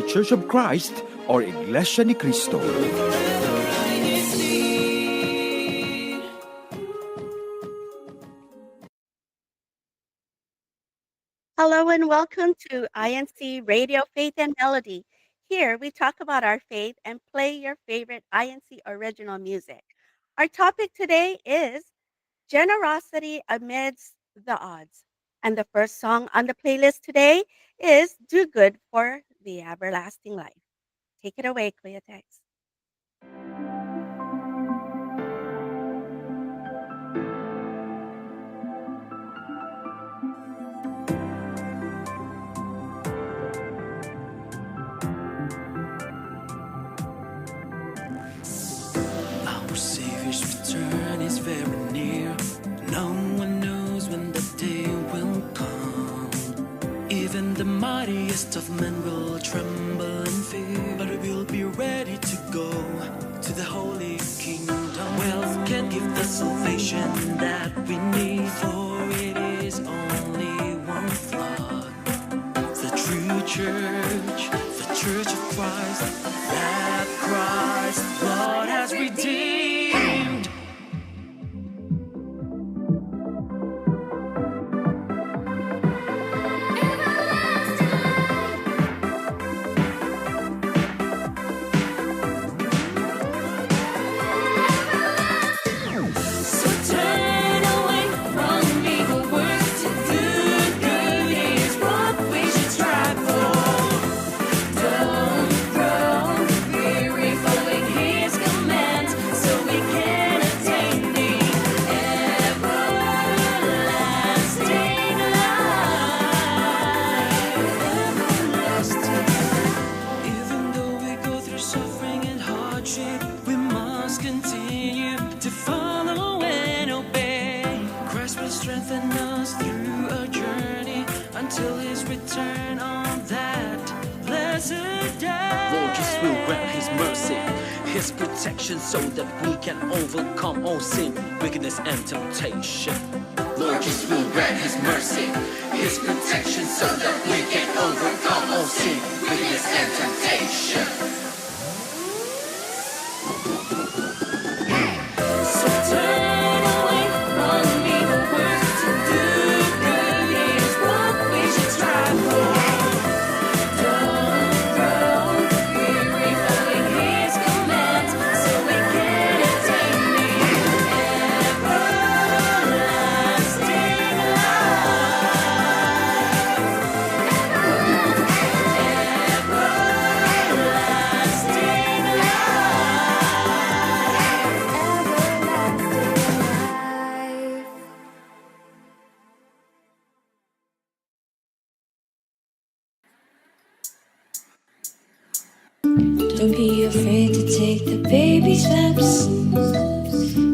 Church of Christ or Iglesia ni Cristo. Hello and welcome to INC Radio Faith and Melody. Here we talk about our faith and play your favorite INC original music. Our topic today is generosity amidst the odds. And the first song on the playlist today is Do Good for the Everlasting Life. Take it away, Kuya Tex. Our Savior's return is very near. No one knows when the day will come. Even the mightiest of men will tremble in fear, but we'll be ready to go to the holy kingdom. Wealth can't give the salvation that we need, for it is only one flood. The true church, the church of Christ, that Christ's blood has redeemed. So turn away from evil works to do good is what we should strive for. Don't grow weary following His commands, so we can attain the everlasting life. Even though we go through suffering and hardship, we must continue to follow and obey. Christ will strengthen us through a journey until His return on that blessed day. Lord, just will grant His mercy, His protection, so that we can overcome all sin, wickedness, and temptation. Lord, just will grant His mercy, His protection, so that we can overcome all sin, wickedness, and temptation. So turn away from evil works to do good is what we should strive for. Don't grow weary following His commands, so we can attain the everlasting Don't be afraid to take the baby steps.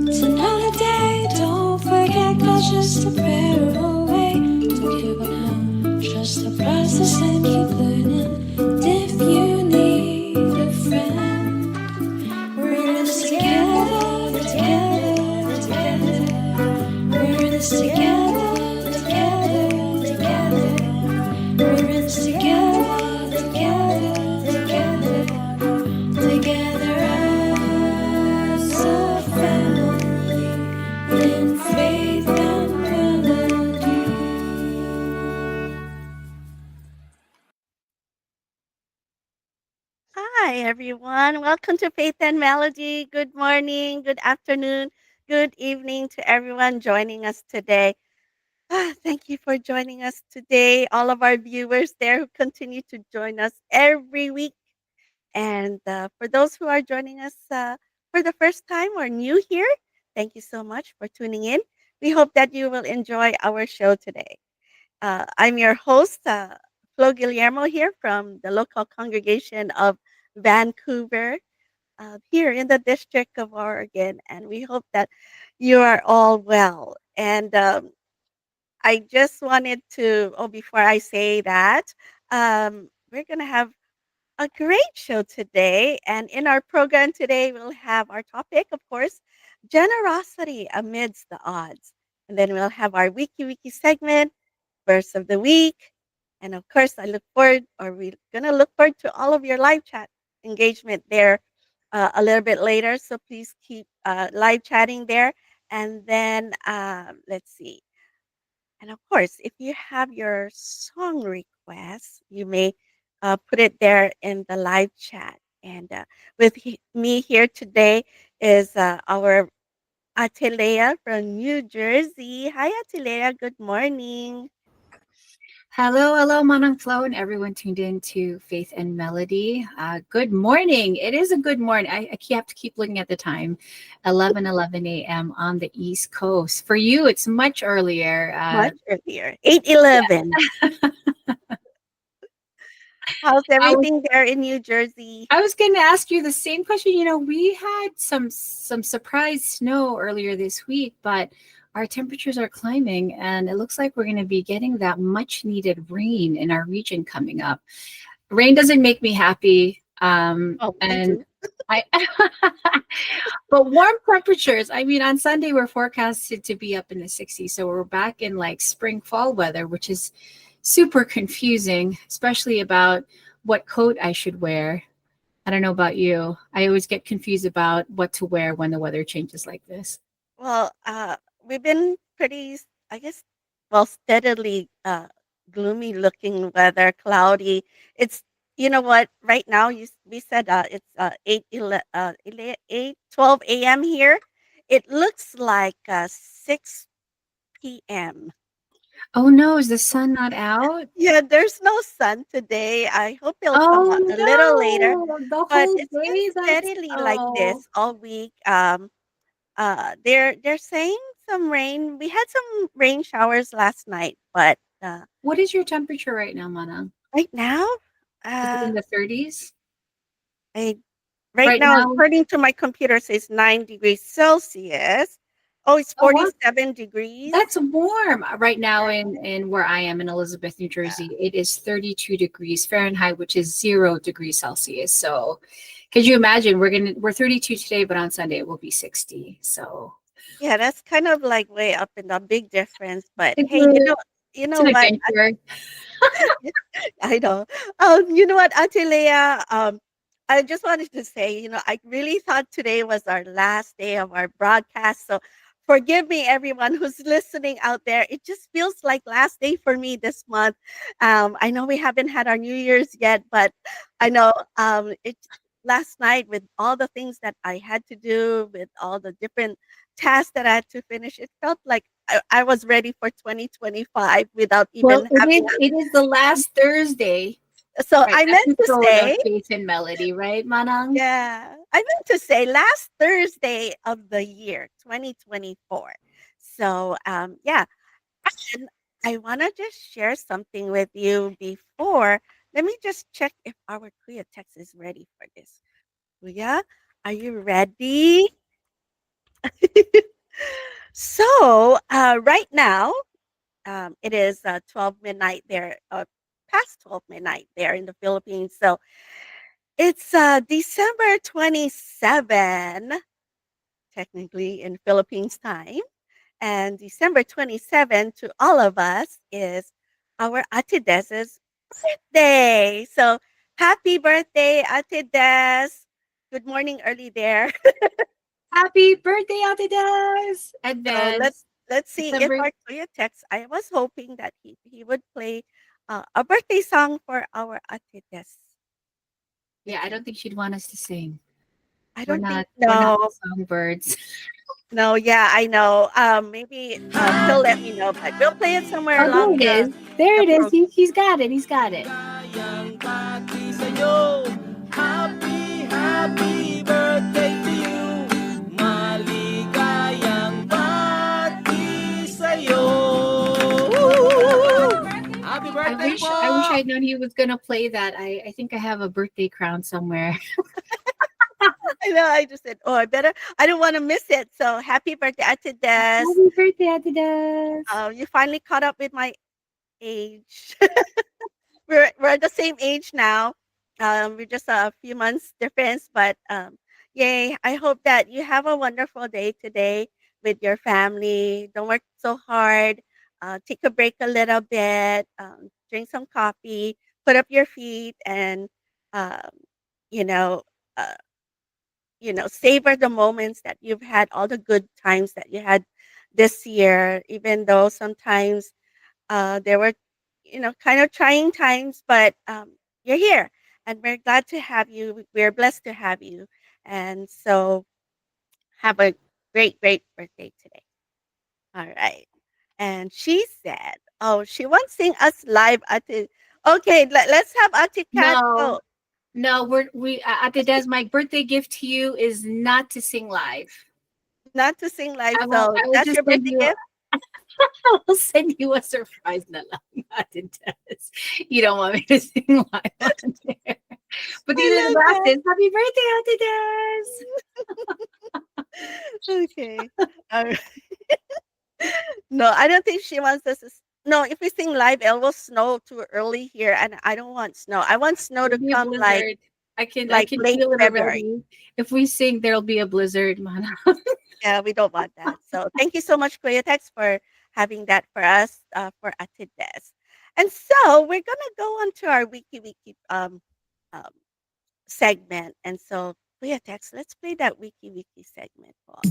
It's another day. Don't forget God's just a prayer away. Don't give up now. Trust the process and keep learning. And if you need a friend, we're in this together, together, together. We're in this together, together, together. We're in this together, together, together. Together as a family in faith and melody. Hi, everyone. Welcome to Faith and Melody. Good morning, good afternoon, good evening to everyone joining us today. Thank you for joining us today, all of our viewers there who continue to join us every week. And for those who are joining us for the first time or new here, thank you so much for tuning in. We hope that you will enjoy our show today. I'm your host, Flo Guillermo, here from the local congregation of Vancouver, here in the District of Oregon. And we hope that you are all well. And I just wanted to, oh, before I say that, we're going to have a great show today. And in our program today, we'll have our topic, of course, generosity amidst the odds. And then we'll have our Wiki-wiki segment, verse of the week, And of course, I look forward, or we're gonna look forward to all of your live chat engagement there a little bit later. So please keep live chatting there. And then let's see. And of course, if you have your song requests, you may put it there in the live chat. And me here today is our Atilea from New Jersey. Hi, Atilea. Good morning. Hello, hello, Manang Flow, and everyone tuned in to Faith and Melody. Good morning. It is a good morning. Have to keep looking at the time, 11:11 a.m. on the East Coast. For you, it's much earlier. Much earlier, 8:11. How's I was, everything there in New Jersey? I was going to ask you the same question. We had some surprise snow earlier this week, but our temperatures are climbing, and it looks like we're going to be getting that much needed rain in our region coming up. Rain doesn't make me happy. Oh, me And too. I, but warm temperatures. I mean, on Sunday we're forecasted to be up in the 60s, so we're back in like spring fall weather, which is super confusing, especially about what coat I should wear. I don't know about you. I always get confused about what to wear when the weather changes like this. Well, we've been I guess, well, steadily gloomy looking weather, cloudy. It's, you know what, right now, we said it's 8, 12 a.m. here. It looks like 6 p.m. Oh no, is the sun not out? Yeah, there's no sun today. I hope it'll come Oh out a little later, no, the but whole it's been day. That's steadily like oh. this all week. They're saying some rain. We had some rain showers last night, but What is your temperature right now, Mana? right now, Is it in uh, the 30s? I right Right now, now? according to my computer, says 9 degrees Celsius. Oh, it's Oh wow, 47 degrees. that's warm. Right now in where I am in Elizabeth, New Jersey, it is 32 degrees Fahrenheit, which is 0 degrees Celsius. So, could you imagine we're 32 today, but on Sunday it will be 60. So, Yeah, that's kind of like way up in the big difference. But it's, hey, you it's know an what? adventure. I know. You know what, Atilea? I just wanted to say, I really thought today was our last day of our broadcast. So forgive me, everyone who's listening out there. It just feels like last day for me this month. I know we haven't had our New Year's yet, but I know it last night with all the things that I had to do, with all the different tasks that I had to finish, it felt like I was ready for 2025 without Well, even it having is it is the last Thursday, so right? I meant to Episode of say, Faith and Melody, right, Manang? yeah, I meant to say last Thursday of the year, 2024. So, yeah, and I want to just share something with you before. Let me just check if our Kuya text is ready for this. Kuya, are you ready? So, right now, it is 12 midnight there, past 12 midnight there in the Philippines. So, it's December 27, technically in Philippines time, and December 27 to all of us is our Ate Des's birthday. So happy birthday, Ate Des. Good morning early there. Happy birthday, Ate Des! So Advance. let's see if December. our Kuya text. I was hoping that he would play a birthday song for our Ate Des. Yeah, I don't think she'd want us to sing. I We're don't think not we're not no. songbirds. No, yeah, I know. Maybe he'll let me know, but we'll play it somewhere Oh, there along it is. There the it is. program. He's got it. He's got it. Maligayang bati sa'yo. Happy, happy birthday to you. Maligayang bati sa'yo. Happy I birthday wish po! I wish I'd known he was gonna play that. I think I have a birthday crown somewhere. I know. I just said, oh, I don't want to miss it. So happy birthday, Ate Des. Happy birthday, Ate Des. You finally caught up with my age. We're the same age now. We're just a few months difference, but yay! I hope that you have a wonderful day today with your family. Don't work so hard. Take a break a little bit. drink some coffee, put up your feet, and um, you know, uh, savor the moments that you've had, all the good times that you had this year, even though sometimes there were, kind of trying times, but you're here and we're glad to have you. We're blessed to have you. And so have a great, great birthday today. All right. And she said, oh, she wants to sing us live at the, okay, let's have Ate Kat No, go. no, we Ate Des, my birthday gift to you is not to sing live. Not to sing live, I so will that's just your send birthday you gift? I will send you a surprise na lang, Ate Des. You don't want me to sing live on there. But these are the I love that. glasses. Happy birthday, Ate Des. Okay. All right. No, I don't think she wants us to no, if we sing live, it will snow too early here, and I don't want snow. I want snow There'll to be a come, like blizzard. I like, can late feel it February. already. If we sing, there'll be a blizzard, man. Yeah, we don't want that. So, thank you so much, Kuya Tex, for having that for us, for Ate Des. And so, we're gonna go on to our Wiki-wiki, um, segment, and so, Kuya Tex, let's play that Wiki-wiki segment po.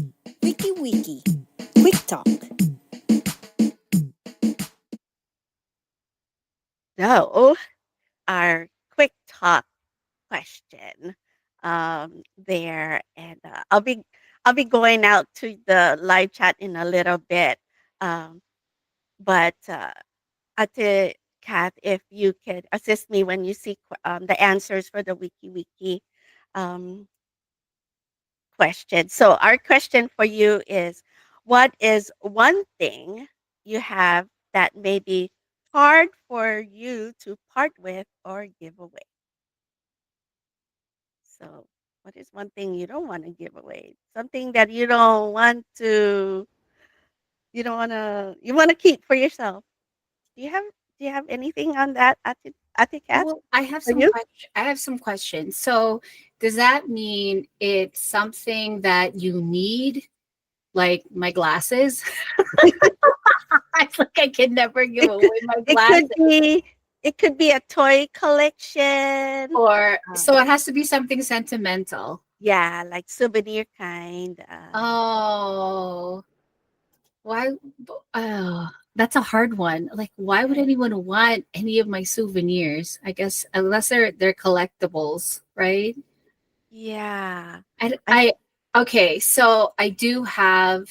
Wiki-wiki. Quick talk. So, our quick talk question there, and I'll be going out to the live chat in a little bit. Um, but Ate Kath, if you could assist me when you see the answers for the Wiki-wiki um, question. So our question for you is, what is one thing you have that may be hard for you to part with or give away? So, what is one thing you don't want to give away? Something that you want to keep for yourself. Do you have do you have anything on that, Ate Kat, Well, I have for some you? questions. So, does that mean it's something that you need, like my glasses? I feel like I can never give It away could my it could glasses. be it could be a toy collection. Or so Um, it has to be something sentimental. yeah, like souvenir kind. Oh, why? Oh, that's a hard one. Like, why would Yeah. anyone want any of my souvenirs? I guess unless they're collectibles, right? Yeah. I, I I okay, so I do have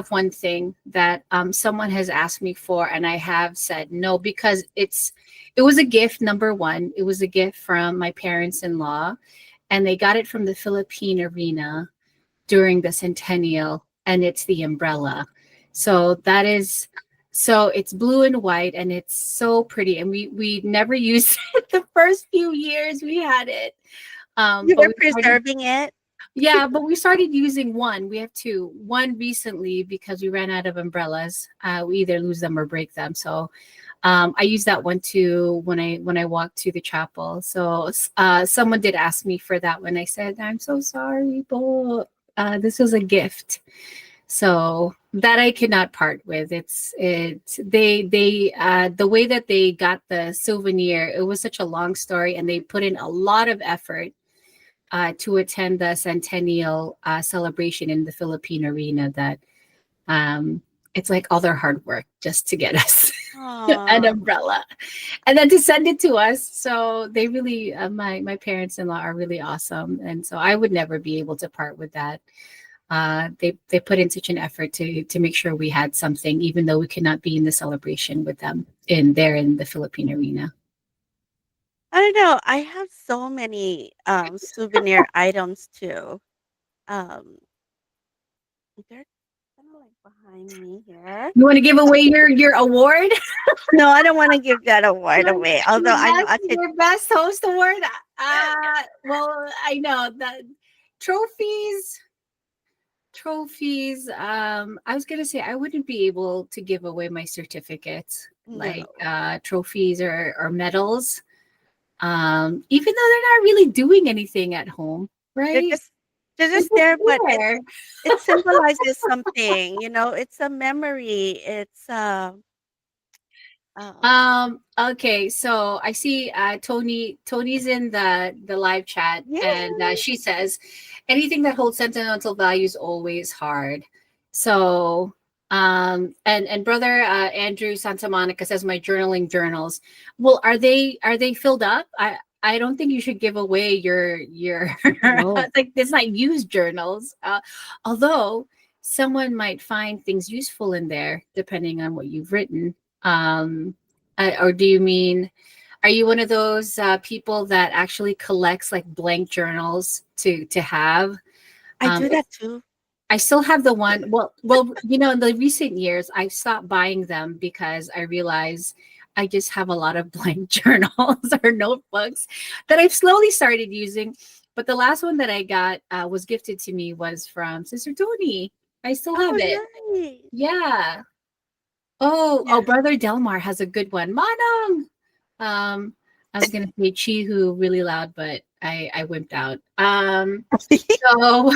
one thing that someone has asked me for, and I have said no because it was a gift. Number one, it was a gift from my parents-in-law, and they got it from the Philippine Arena during the centennial, and it's the umbrella. So that is so it's blue and white, and it's so pretty. And we never used it the first few years we had it. You But were we started preserving it? yeah, but we started using one. We have two. One recently because we ran out of umbrellas. We either lose them or break them. So I use that one too when I walk to the chapel. So someone did ask me for that one. I said I'm so sorry, but this was a gift. So that I cannot part with. It's they the way that they got the souvenir. It was such a long story, and they put in a lot of effort to attend the centennial celebration in the Philippine Arena that um, it's like all their hard work just to get us an Aw. umbrella and then to send it to us. So they really, my parents-in-law are really awesome. And so I would never be able to part with that. They put in such an effort to make sure we had something, even though we could not be in the celebration with them in the Philippine Arena. I don't know. I have so many souvenir items too. Um, they're kind of like behind me here. You want to give away your award? No, I don't want to give that award away. Although I know I could. Your best host award. Well, I know that trophies. Trophies. I was gonna say I wouldn't be able to give away my certificates, like No, trophies or medals. Even though they're not really doing anything at home, they're right? just they're They're just just there, but there. it symbolizes something. It's a memory. It's Oh, Okay, so I see Tony's in the live chat, and yeah. she says anything that holds sentimental value is always hard. So and brother Andrew Santa Monica says my journaling journals. Well, are they filled up? I don't think you should give away your No. like it's not used journals. Although someone might find things useful in there depending on what you've written. Or do you mean, are you one of those people that actually collects like blank journals to have? I do If that too. I still have the one, in the recent years, I've stopped buying them because I realize I just have a lot of blank journals or notebooks that I've slowly started using. But the last one that I got was gifted to me was from Sister Tony. I still have it. Oh, nice. Yeah. Oh, Yeah. brother Delmar has a good one. Manong. Um, I was gonna say Chihu really loud, but I wimped out. So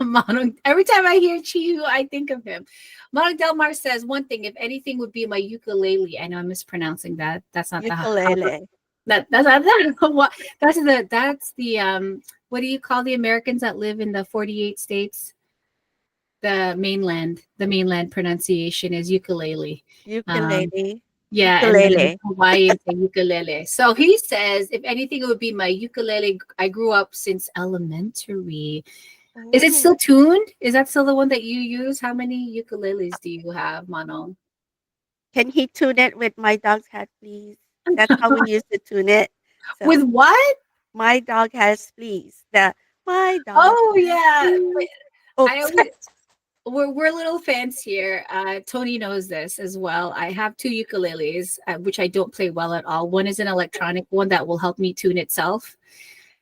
Manong, every time I hear Chihu, I think of him. Manong Delmar says one thing, if anything would be my ukulele. I know I'm mispronouncing that. That's not the Ukulele. that's not that what that's the what do you call the Americans that live in the 48 states? The mainland pronunciation is ukulele. Um, Ukulele. yeah, and then Ukulele. Hawaiian say ukulele. So he says, if anything, it would be my ukulele. I grew up since elementary. Is it Oh. still tuned? Is that still the one that you use? How many ukuleles do you have, Manon? Can he tune it with my dog's hat, please? That's how we used to tune it. With So what? my dog has fleas. The my dog Oh has yeah. fleas. I Oops. always we're little fans here. Tony knows this as well. I have two ukuleles, which I don't play well at all. One is an electronic one that will help me tune itself,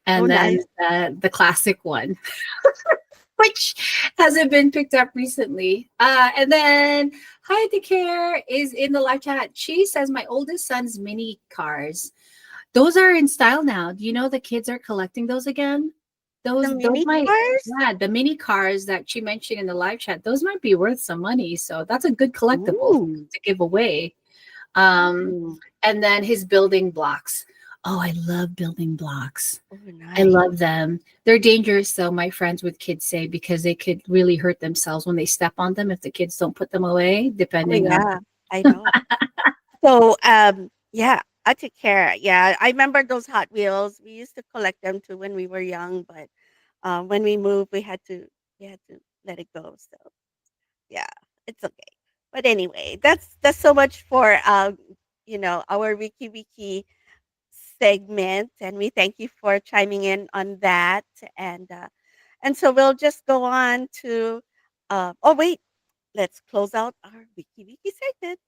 Oh, and then nice. the classic one, which hasn't been picked up recently. And then Heidi Care is in the live chat. She says my oldest son's mini cars. Those are in style now. Do you know the kids are collecting those again? The Those mini might, cars? yeah, the mini cars that she mentioned in the live chat, those might be worth some money. So that's a good collectible Ooh. to give away. Um, Ooh. and then his building blocks. Oh, I love building blocks. Oh, I nice. love them. They're dangerous, though, my friends with kids say, because they could really hurt themselves when they step on them if the kids don't put them away, Oh, depending on. yeah. I know. So, yeah, I take care. Yeah, I remember those Hot Wheels. We used to collect them too when we were young, but when we moved, we had to let it go. So, yeah, it's okay. But anyway, that's so much for our Wiki-wiki segment, and we thank you for chiming in on that. And so we'll just go on to. Oh wait, let's close out our Wiki-wiki segment.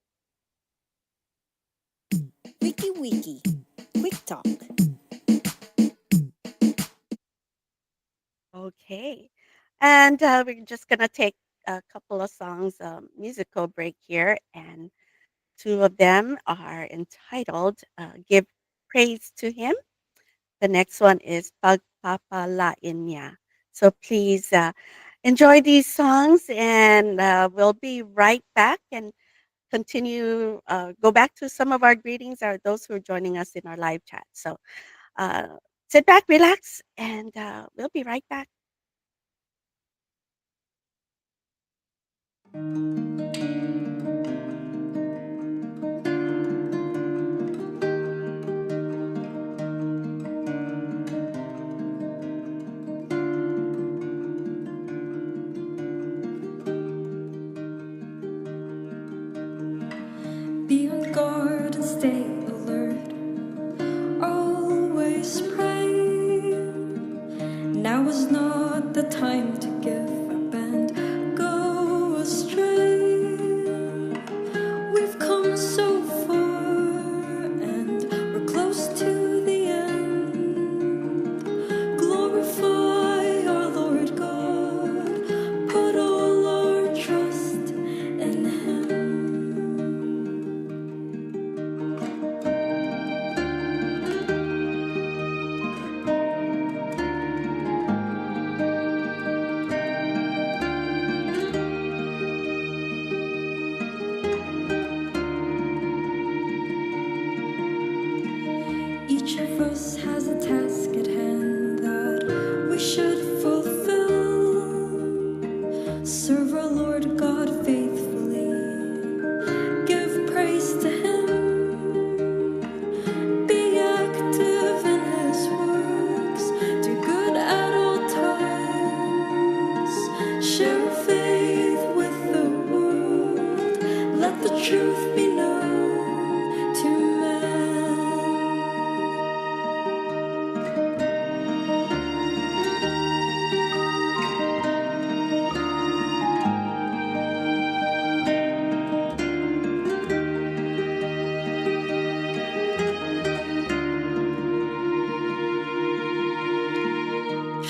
Wiki-wiki. Quick talk. Okay. And we're just going to take a couple of songs, musical break here. And two of them are entitled Give Praise to Him. The next one is Pagpapalain Niya. So please enjoy these songs, and we'll be right back and go back to some of our greetings, are those who are joining us in our live chat. So uh, sit back, relax, and we'll be right back. Be on guard and stay alert. Always pray. Now is not the time to give up and go astray. We've come so far and we're close to the end. Glorify our Lord God. Put all our trust in Him.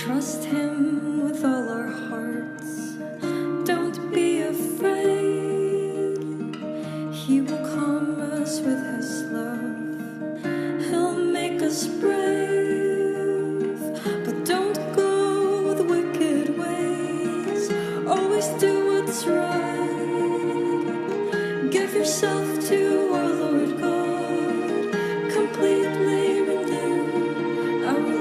trust Him with all our hearts. Don't be afraid. He will calm us with His love. He'll make us brave. But don't go the wicked ways. Always do what's right. Give yourself to our Lord God. Completely renew our lives.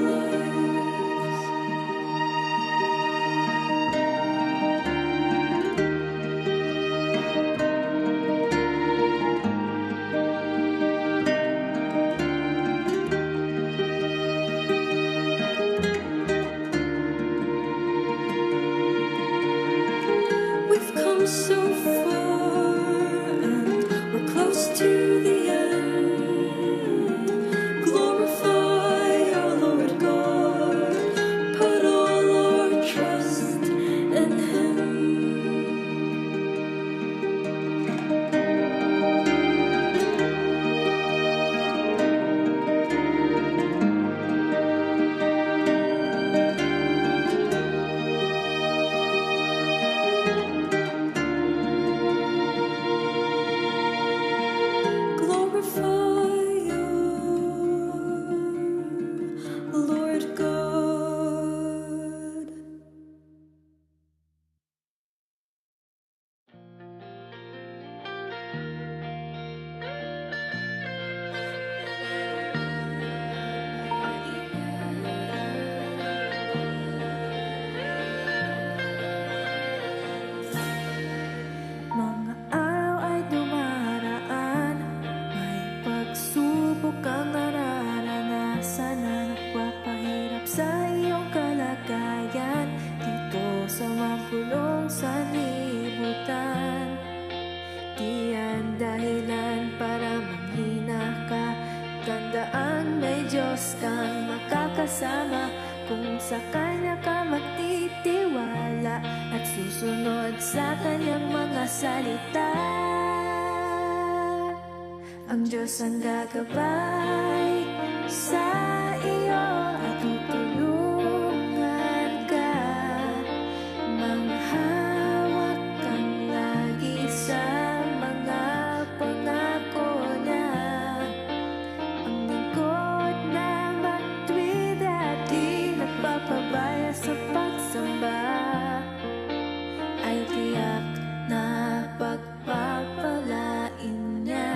We've come so far and we're close to the end. Glorify our Lord God. Put all our trust in Him. Glorify you, Lord God. Mga araw ay dumaraan, may pagsubok kang nararanasan na nagpapahirap sa iyong kalagayan dito sa mapulong sanlibutan. Di yan dahilan para manghina ka. Tandaan may Diyos kang makakasama kung sa Kanya ka magtitiwala at susunod sa Kanyang mga salita. Ang Diyos ang gagabay sa iyo at tutulungan ka. Manghawak kang lagi sa mga pangako niya. Ang lingkod na matuwid at di nagpapabaya sa pagsamba ay tiyak na pagpapalain niya.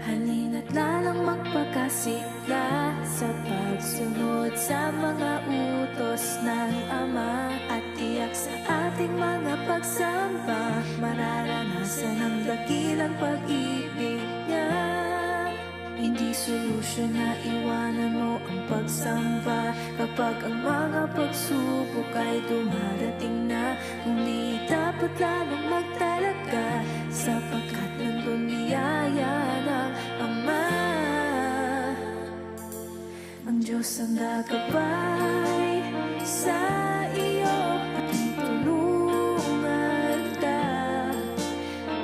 Halina't lalang magpakasigla sa pagsunod sa mga utos ng Ama at tiyak sa ating mga pagsamba mararanasan ang dakilang pag-ibig niya. Hindi solusyon na iwanan mo ang pagsamba kapag ang mga pagsubok ay dumarating na. Ngunit dapat lalong magtalaga sapagkat nandun biyaya ng Ama. Ang Diyos ang gagabay sa iyo at tutulungan ka.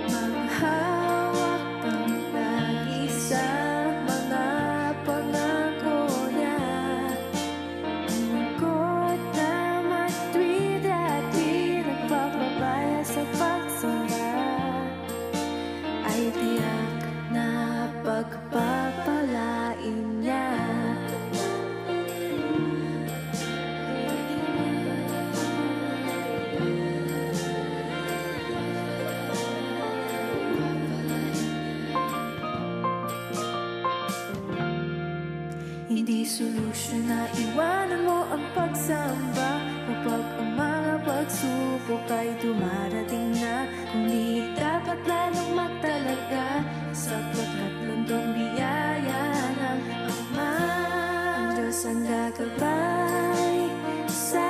Manghawak kang lagi sa mga pangako niya. Ang lingkod na matuwid at di nagpapabaya sa pagsamba ay tiyak na pagpapalain niya. Hindi solusyon na iwanan mo ang pagsamba kapag ang mga pagsubok ay dumarating na. Kundi dapat lalong magtalaga sapagkat landong biyaya ng Ama. Ang Diyos ang gagabay sa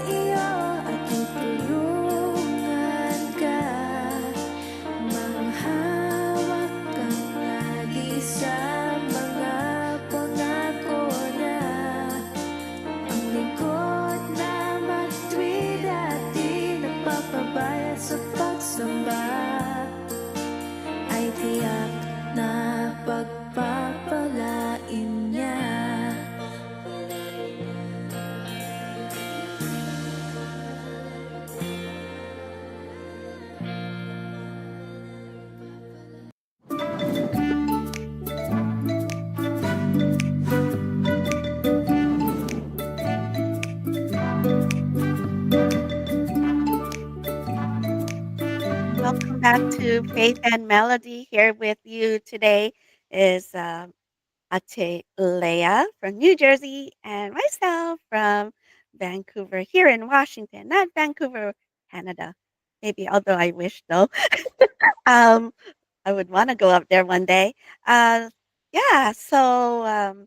iyo at tutulungan ka. Manghawak kang lagi sa mga pangako niya. Ang lingkod na matuwid at di nagpapabaya sa pagsamba ay tiyak na back to Faith and Melody. Here with you today is Ate Leah from New Jersey and myself from Vancouver, here in Washington, not Vancouver, Canada. Maybe, although I wish though. um, I would want to go up there one day. Uh, yeah, so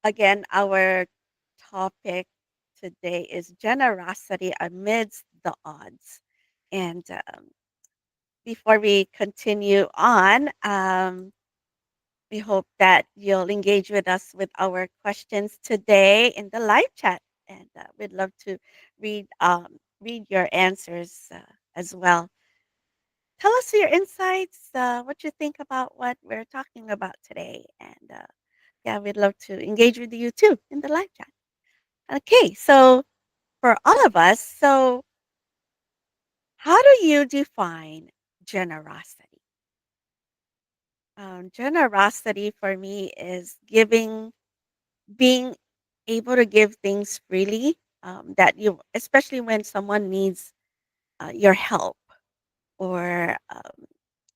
again, our topic today is generosity amidst the odds. And before we continue on, we hope that you'll engage with us with our questions today in the live chat, and we'd love to read your answers as well. Tell us your insights, what you think about what we're talking about today, and yeah, we'd love to engage with you too in the live chat. Okay, so for all of us, so how do you define generosity? Generosity for me is giving, being able to give things freely, that you, especially when someone needs your help, or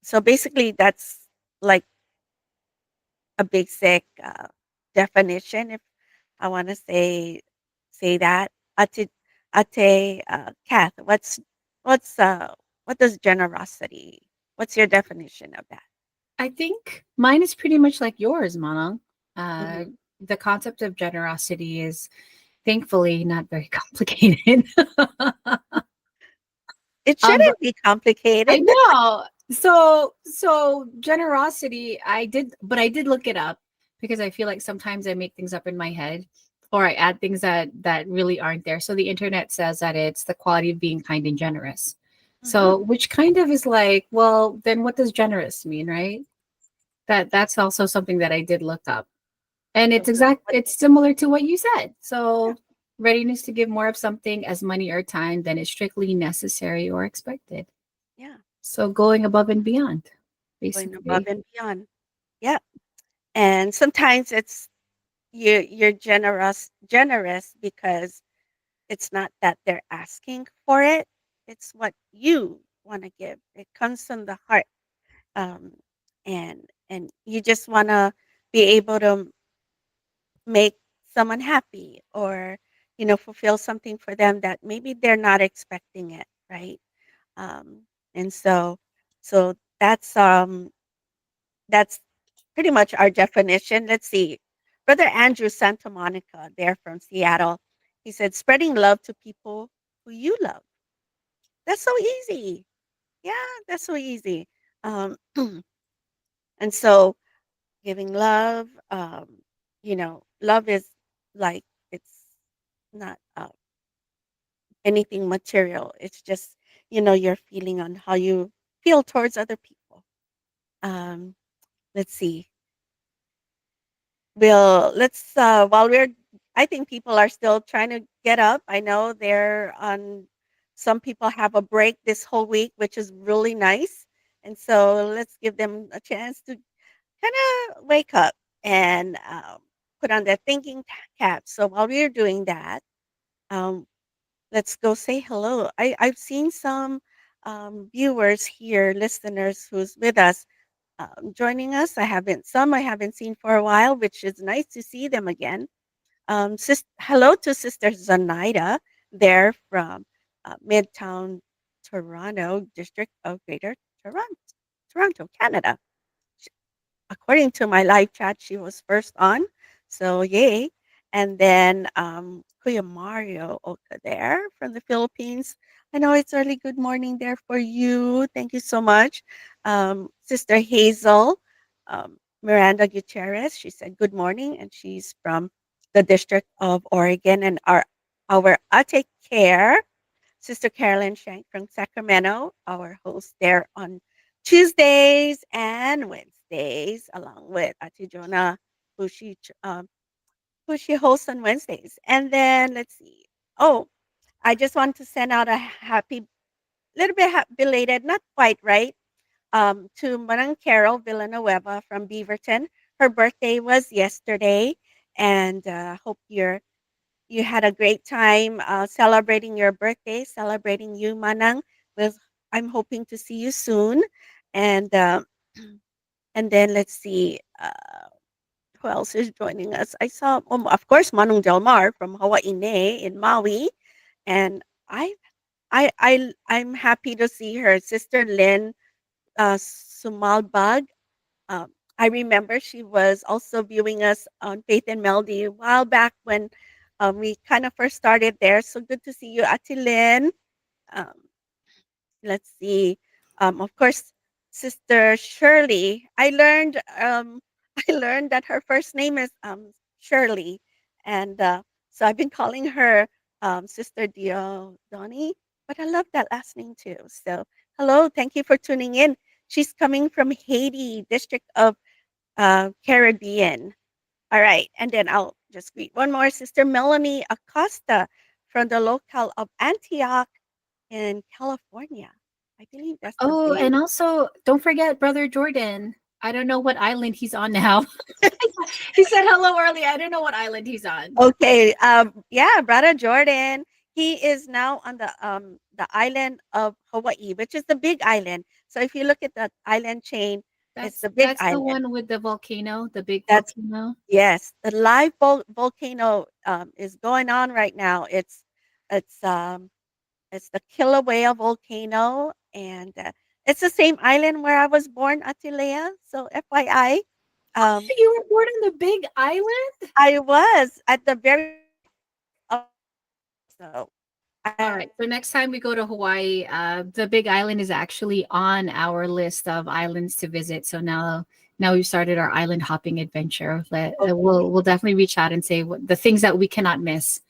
so basically that's like a basic definition. If I want to say that, ate, Kath, what does generosity? What's your definition of that? I think mine is pretty much like yours, Manang. Uh, Hmm. the concept of generosity is thankfully not very complicated. It But shouldn't be I complicated. know. So generosity, I did look it up because I feel like sometimes I make things up in my head or I add things that really aren't there. So the internet says that it's the quality of being kind and generous. Hmm. So which kind of is like, well, then what does generous mean, right? That's also something that I did look up. And So what? it's similar to what you said. Yeah, So readiness to give more of something as money or time than is strictly necessary or expected. yeah, So going above and beyond, going above basically. and beyond. Yeah, and sometimes it's you're generous because it's not that they're asking for it. It's what you want to give. It comes from the heart, um, and you just want to be able to make someone happy, or fulfill something for them that maybe they're not expecting it, right? And so that's pretty much our definition. Let's see. Brother Andrew Santa Monica, there from Seattle, he said, spreading love to people who you love. That's so easy. Yeah, that's so easy. Um, and so giving love, love is like, it's not anything material. It's just, your feeling on how you feel towards other people. Um, let's see. Let's while we're I think people are still trying to get up. I know they're on some people have a break this whole week, which is really nice. And so let's give them a chance to kind of wake up and put on their thinking caps. So while we're doing that, um, let's go say hello. I've seen some viewers here, listeners who's with us, joining us. I haven't seen for a while, which is nice to see them again. Hello to Sister Zonaida there from Midtown Toronto, District of Greater Toronto, Toronto, Canada. According to my live chat, she was first on. So yay. And then Kuya Mario Oka there from the Philippines. I know it's early. Good morning there for you. Thank you so much. Sister Hazel, Miranda Gutierrez, she said good morning, and she's from the District of Oregon. And our Ate Care, Sister Carolyn Shank from Sacramento, our host there on Tuesdays and Wednesdays, along with Ati Jonah, who she who she hosts on Wednesdays. And then let's see. Oh, I just want to send out a happy, little bit belated, not quite right, to Manang Carol Villanueva from Beaverton. Her birthday was yesterday, and hope you had a great time celebrating your birthday, celebrating you, Manang, with I'm hoping to see you soon. And and then let's see who else is joining us. I saw, of course, Manong Delmar from Hawaii in Maui, and I'm happy to see her sister Lynn Sumalbag. I remember she was also viewing us on Faith and Melody a while back when we kind of first started there. So good to see you, Ati Lynn. Um, let's see. Of course, Sister Shirley. I learned that her first name is Shirley, and so I've been calling her Sister Diodoni. But I love that last name too. So hello, thank you for tuning in. She's coming from Haiti, District of Caribbean. All right, and then I'll just greet one more, Sister Melanie Acosta from the locale of Antioch in California. I believe that's the Oh, big. and also don't forget Brother Jordan. I don't know what island he's on now. He said hello early. I don't know what island he's on. Okay, yeah, brother Jordan. He is now on the island of Hawaii, which is the Big Island. So if you look at the island chain, it's That's the Big that's the Island. one with the volcano, the big That's volcano. yes, the live volcano is going on right now. It's it's the Kilauea volcano, and it's the same island where I was born, Atilea. So FYI, um, You were born on the big island? I was at the very of so All I right. So next time we go to Hawaii, the Big Island is actually on our list of islands to visit. So now we've started our island hopping adventure. okay, We'll definitely reach out and say the things that we cannot miss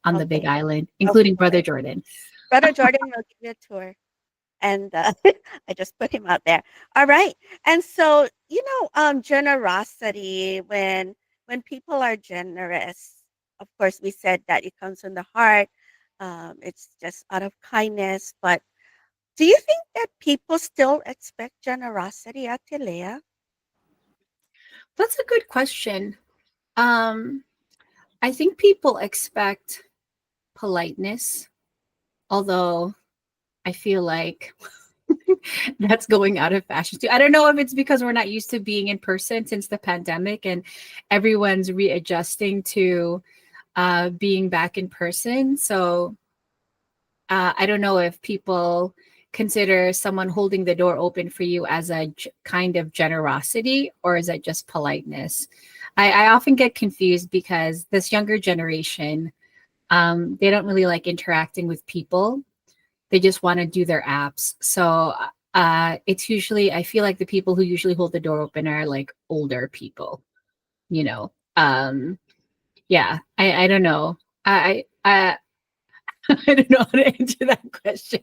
on the Big okay, Island, of including Brother course. Jordan. Brother Jordan will give you a tour, and I just put him out there. All right, and so generosity when people are generous, of course, we said that it comes from the heart. It's just out of kindness, but do you think that people still expect generosity, Atilea? That's a good question. Um, I think people expect politeness, although I feel like that's going out of fashion too. I don't know if it's because we're not used to being in person since the pandemic and everyone's readjusting to being back in person. So I don't know if people consider someone holding the door open for you as a kind of generosity or is it just politeness? I often get confused because this younger generation, they don't really like interacting with people. They just want to do their apps. So it's usually, I feel like the people who usually hold the door open are like older people, you know. Yeah, I don't know. I don't know how to answer that question.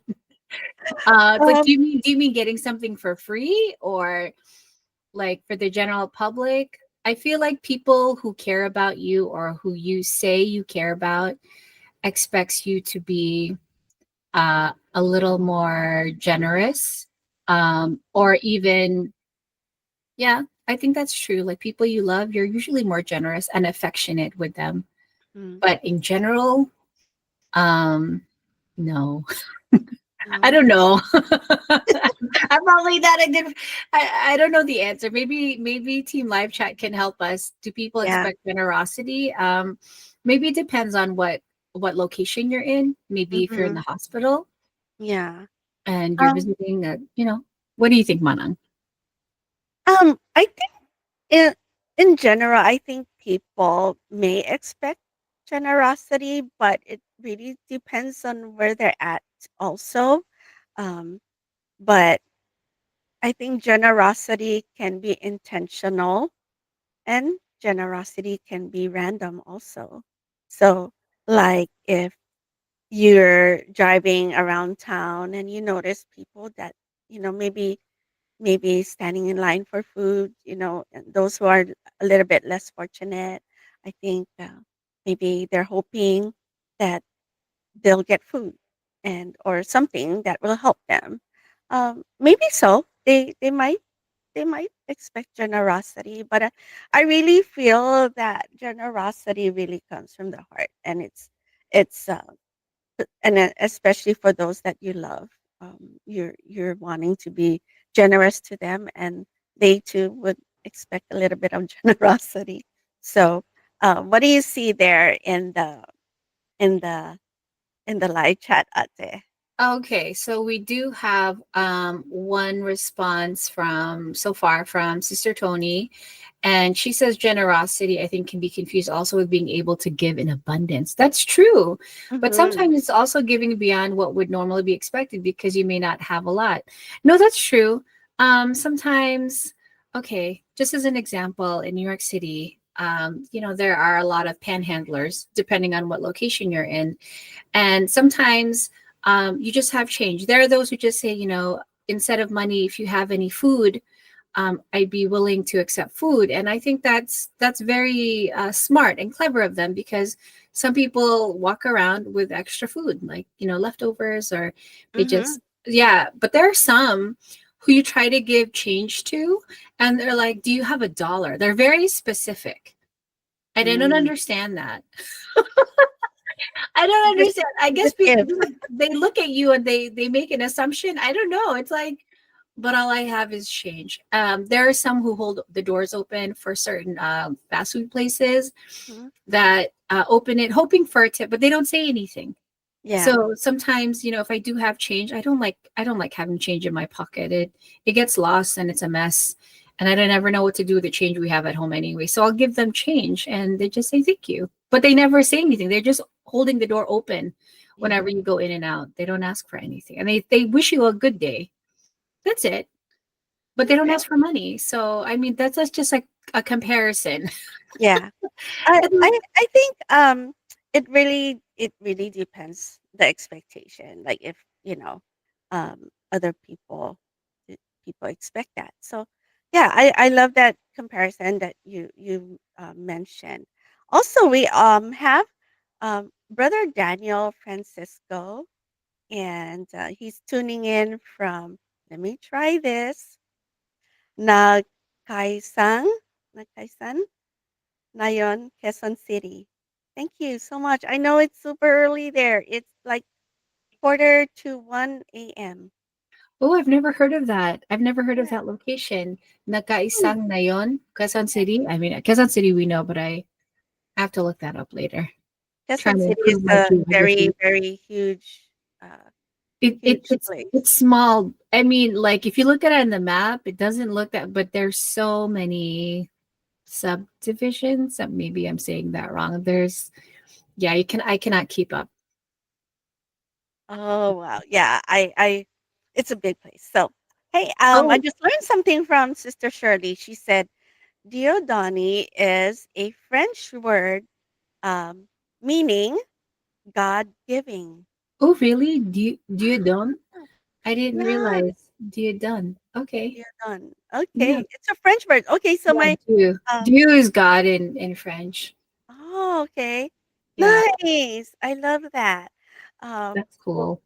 It's like, Um, do you mean getting something for free or like for the general public? I feel like people who care about you or who you say you care about expects you to be a little more generous, or even, yeah, I think that's true. Like people you love, you're usually more generous and affectionate with them. mm, But in general, um, no. I no. don't know. I'm probably not a good. I don't know the answer. Maybe Team Live Chat can help us. Do people Yeah. expect generosity? Maybe it depends on what location you're in. Maybe if you're in Mhm. the hospital Yeah. and you're Um, visiting, what do you think, Manang? I think in general, I think people may expect generosity, but it really depends on where they're at also. Um, but I think generosity can be intentional and generosity can be random also. So, like if you're driving around town and you notice people that, maybe standing in line for food, and those who are a little bit less fortunate, I think maybe they're hoping that they'll get food and or something that will help them. Maybe so. They might expect generosity, but I really feel that generosity really comes from the heart, and it's especially for those that you love. you're wanting to be generous to them, and they too would expect a little bit of generosity. So, what do you see there in the in the live chat, Ate? Okay, so we do have one response from so far from Sister Tony, and she says generosity, I think, can be confused also with being able to give in abundance. That's true, but Mm-hmm. sometimes it's also giving beyond what would normally be expected because you may not have a lot. No, that's true. Sometimes, okay, just as an example, in New York City, there are a lot of panhandlers, depending on what location you're in, and sometimes you just have change. There are those who just say, instead of money, if you have any food, I'd be willing to accept food. And I think that's very smart and clever of them, because some people walk around with extra food, like, leftovers, or they Mm-hmm. just, yeah. But there are some who you try to give change to, and they're like, do you have $1? They're very specific. And I don't Mm. understand that. I don't You just understand. I you guess just people, give. they look at you and they make an assumption. I don't know. It's like, but all I have is change. There are some who hold the doors open for certain fast food places Mhm. that open it hoping for a tip, but they don't say anything. Yeah. So sometimes, if I do have change, I don't like having change in my pocket. It gets lost and it's a mess. And I don't ever know what to do with the change we have at home anyway. So I'll give them change and they just say thank you. But they never say anything. They're just holding the door open Yeah. whenever you go in and out. They don't ask for anything. And they wish you a good day. That's it. But they don't Okay. ask for money. So I mean that's just like a comparison. Yeah. I And- I I think it really depends the expectation. Like if other people expect that. So yeah, I love that comparison that you mentioned. Also, we have brother Daniel Francisco, and he's tuning in from. Let me try this. Nakaisang, Nakaisan, Nayon, Quezon City. Thank you so much. I know it's super early there. It's like quarter to 1 a.m. Oh, I've never heard of that. I've never heard of Yeah. that location. Hmm. Nakaisang na yon, Quezon City. I mean, Quezon City we know, but I have to look that up later. Quezon Trying to City is improve my a very, geography. very huge, uh, It, it huge it's place. it's small. I mean, like if you look at it on the map, it doesn't look that, but there's so many subdivisions. Maybe I'm saying that wrong. Yeah, I cannot keep up. Oh wow. Yeah, it's a big place. So hey, I Oh, just learned something from Sister Shirley. She said Diodoni is a French word um, meaning God giving. oh, really? Do you don't? I didn't Yeah, realize. Do you done? Okay. you're done. Yeah. Okay, it's a French word. Okay, so Yeah, my Dieu. um Dieu is God in French. oh, okay. Yeah, Nice. I love that. that's Well, cool.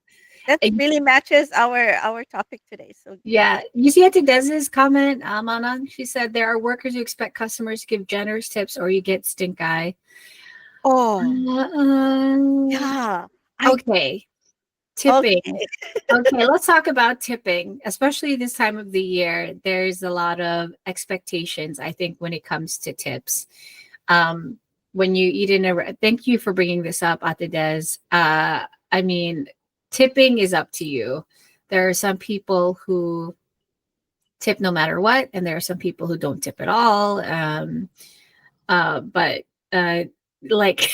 that And really matches our topic today. So yeah, you see Auntie Desi's comment, Manan? She said there are workers who expect customers to give generous tips or you get stink eye. oh, Uh, yeah. I okay, tipping. okay. Okay, let's talk about tipping, especially this time of the year. There's a lot of expectations, I think, when it comes to tips. Um, when you eat in thank you for bringing this up, Ate Des. I mean, tipping is up to you. There are some people who tip no matter what, and there are some people who don't tip at all. But like,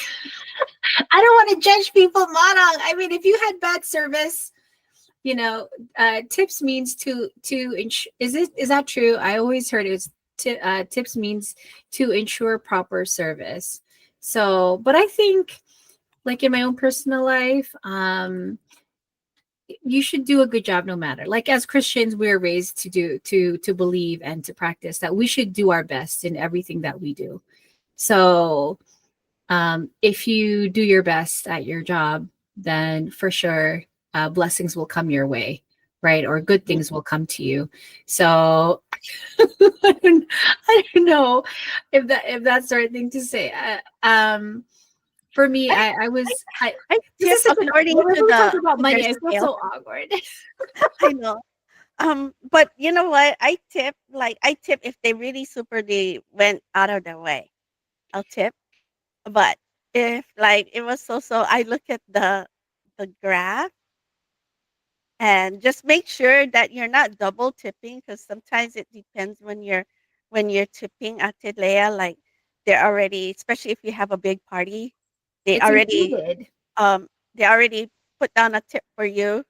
I don't want to judge people, Manang. I mean, if you had bad service, tips means is that true? I always heard tips means to ensure proper service. So, but I think, like in my own personal life, you should do a good job no matter. Like as Christians, we're raised to believe and to practice that we should do our best in everything that we do. So if you do your best at your job, then for sure blessings will come your way, right? Or good Mm, things will come to you. So I don't know if that's the right thing to say. For me, I I was I I this tip is such an according whenever to we talk about their money, I feel scale. so awkward. I know. But you know what? I tip if they really super they went out of their way. I'll tip. But if like it was so I look at the graph and just make sure that you're not double tipping because sometimes it depends when you're tipping at Tilea, like they're already, especially if you have a big party, they It's already included. um they already put down a tip for you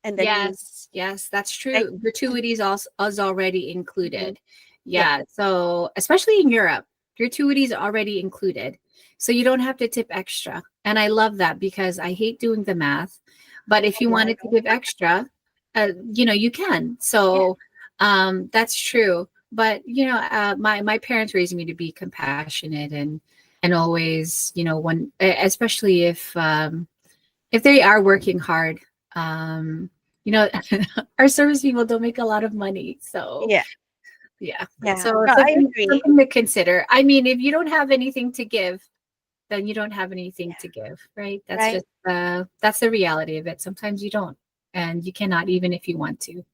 and then you Yes, yes, that's right. true. Gratuities also is already Mhm. included. Yeah. Yeah, so especially in Europe, gratuities are already included. So you don't have to tip extra. And I love that because I hate doing the math. But if Oh you yeah, I wanted to know. give extra, you can. Yeah. So that's true. But my parents raised me to be compassionate and always, especially if they are working hard, um, you know, our service people don't make a lot of money. So Yeah. yeah. Yeah. So No, I something agree. something to consider. I mean, if you don't have anything to give, then you don't have anything Yeah. to give, right? That's Right. just that's the reality of it. Sometimes you don't, and you cannot even if you want to.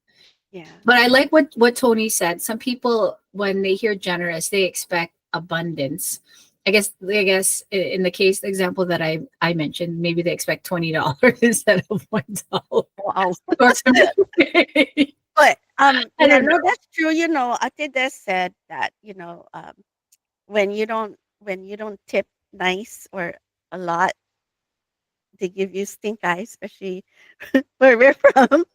Yeah. But I like what Tony said. Some people, when they hear generous, they expect abundance. In the case example that I mentioned, maybe they expect $20 instead of $1 Wow. or something. But I yeah, don't no, know. that's true. Ate said that, when you don't tip nice or a lot, they give you stink eye, especially where we're from.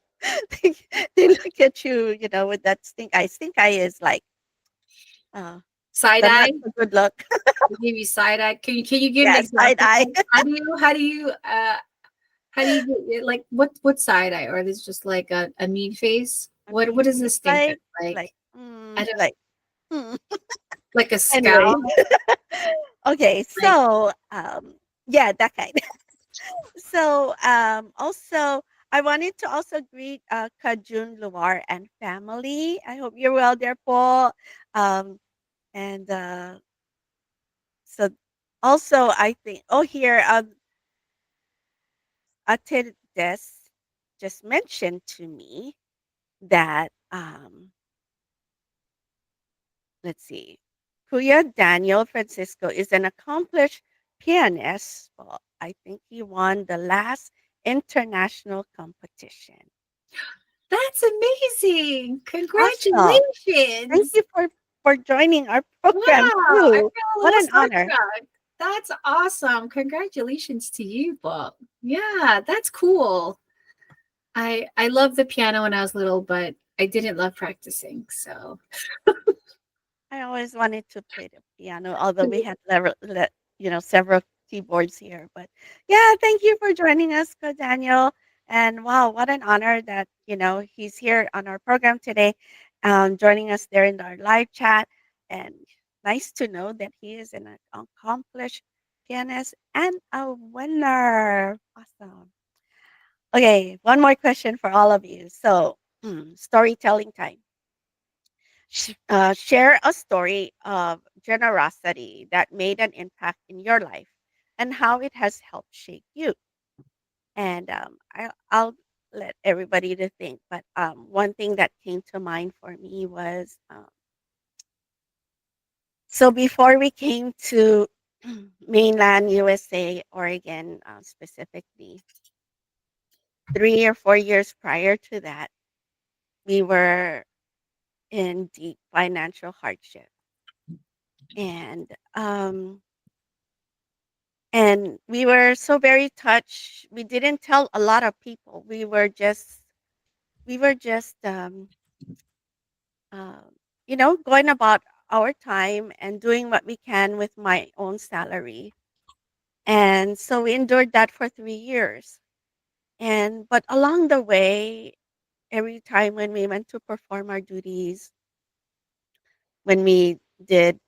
they, they look at you, with that stink eye. Stink eye is like uh Side the not eye. so good look. They give you side eye. Can you give an Yeah, side example? eye. How do you get, like what side eye, or is just like a mean face? What Okay. does this It's stink at? Like like I don't like hmm. like a Anyway. scowl. Okay, Like so yeah, that kind. So, also, I wanted to also greet Kajun Luar and family. I hope you're well there, Paul. Um, and so, also, I think, oh, here, Ate Des just mentioned to me that, let's see, Kuya Daniel Francisco is an accomplished pianist. Well, I think he won the last international competition. that's amazing. Awesome. Thank Congratulations. you for joining our program Wow, I too. feel a What little an honor. starstruck. That's awesome. Congratulations to you, Bob. Yeah, that's cool. I loved the piano when I was little, but I didn't love practicing. So I always wanted to play the piano, although we had several keyboards here. But yeah, thank you for joining us, Ko Daniel. And wow, what an honor that he's here on our program today, joining us there in our live chat. And nice to know that he is an accomplished pianist and a winner. Awesome. Okay, one more question for all of you. So, storytelling time. Share a story of generosity that made an impact in your life and how it has helped shape you. And I'll let everybody to think. But one thing that came to mind for me was so before we came to mainland USA, Oregon specifically, 3 or 4 years prior to that, we were in deep financial hardship. And we were so very touched. We didn't tell a lot of people. We were just uh, going about our time and doing what we can with my own salary. And so we endured that for 3 years. And but along the way, every time when we went to perform our duties, when we did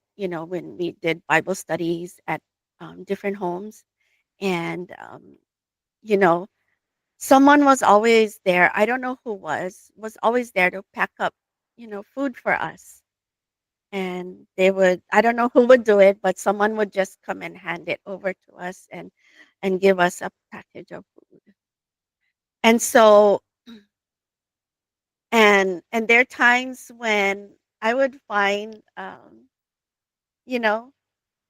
Bible studies at different homes, and you know, someone was always there. I don't know who was always there to pack up, food for us. and they would, I don't know who would do it, but someone would just come and hand it over to us and give us a package of food. And so and there are times when I would find you know,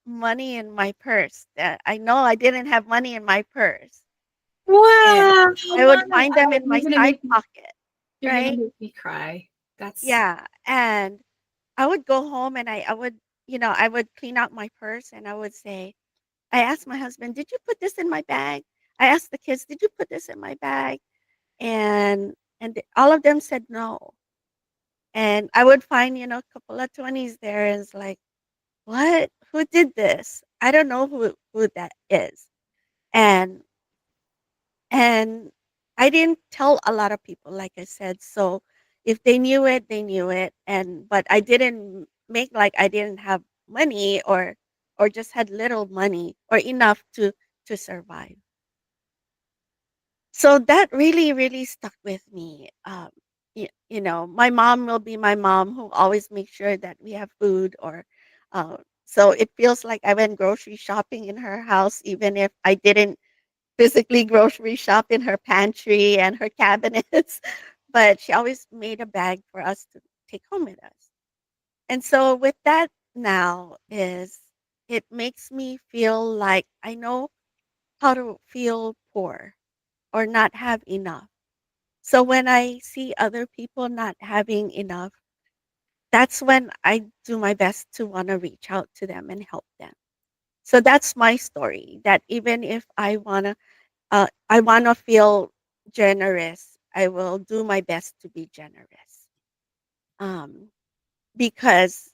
money in my purse that I know I didn't have money in my purse. And Wow, I would Mona, find them in you're my gonna side make me pocket, you're gonna right? make me cry. That's Yeah, and I would go home and I would, I would clean out my purse and I would say, I asked my husband, "Did you put this in my bag?" I asked the kids, "Did you put this in my bag?" And all of them said no. And I would find, a couple of 20s there and it's like, "What? Who did this?" I don't know who that is. And and I didn't tell a lot of people, like I said. So if they knew it, they knew it. And but I didn't make like I didn't have money or just had little money or enough to survive. So that really, really stuck with me. My mom will be my mom who always makes sure that we have food or so it feels like I went grocery shopping in her house, even if I didn't physically grocery shop in her pantry and her cabinets, but she always made a bag for us to take home with us. And so with that now is it makes me feel like I know how to feel poor or not have enough. So when I see other people not having enough, that's when I do my best to want to reach out to them and help them. So that's my story. That even if I wanna feel generous, I will do my best to be generous. Um, because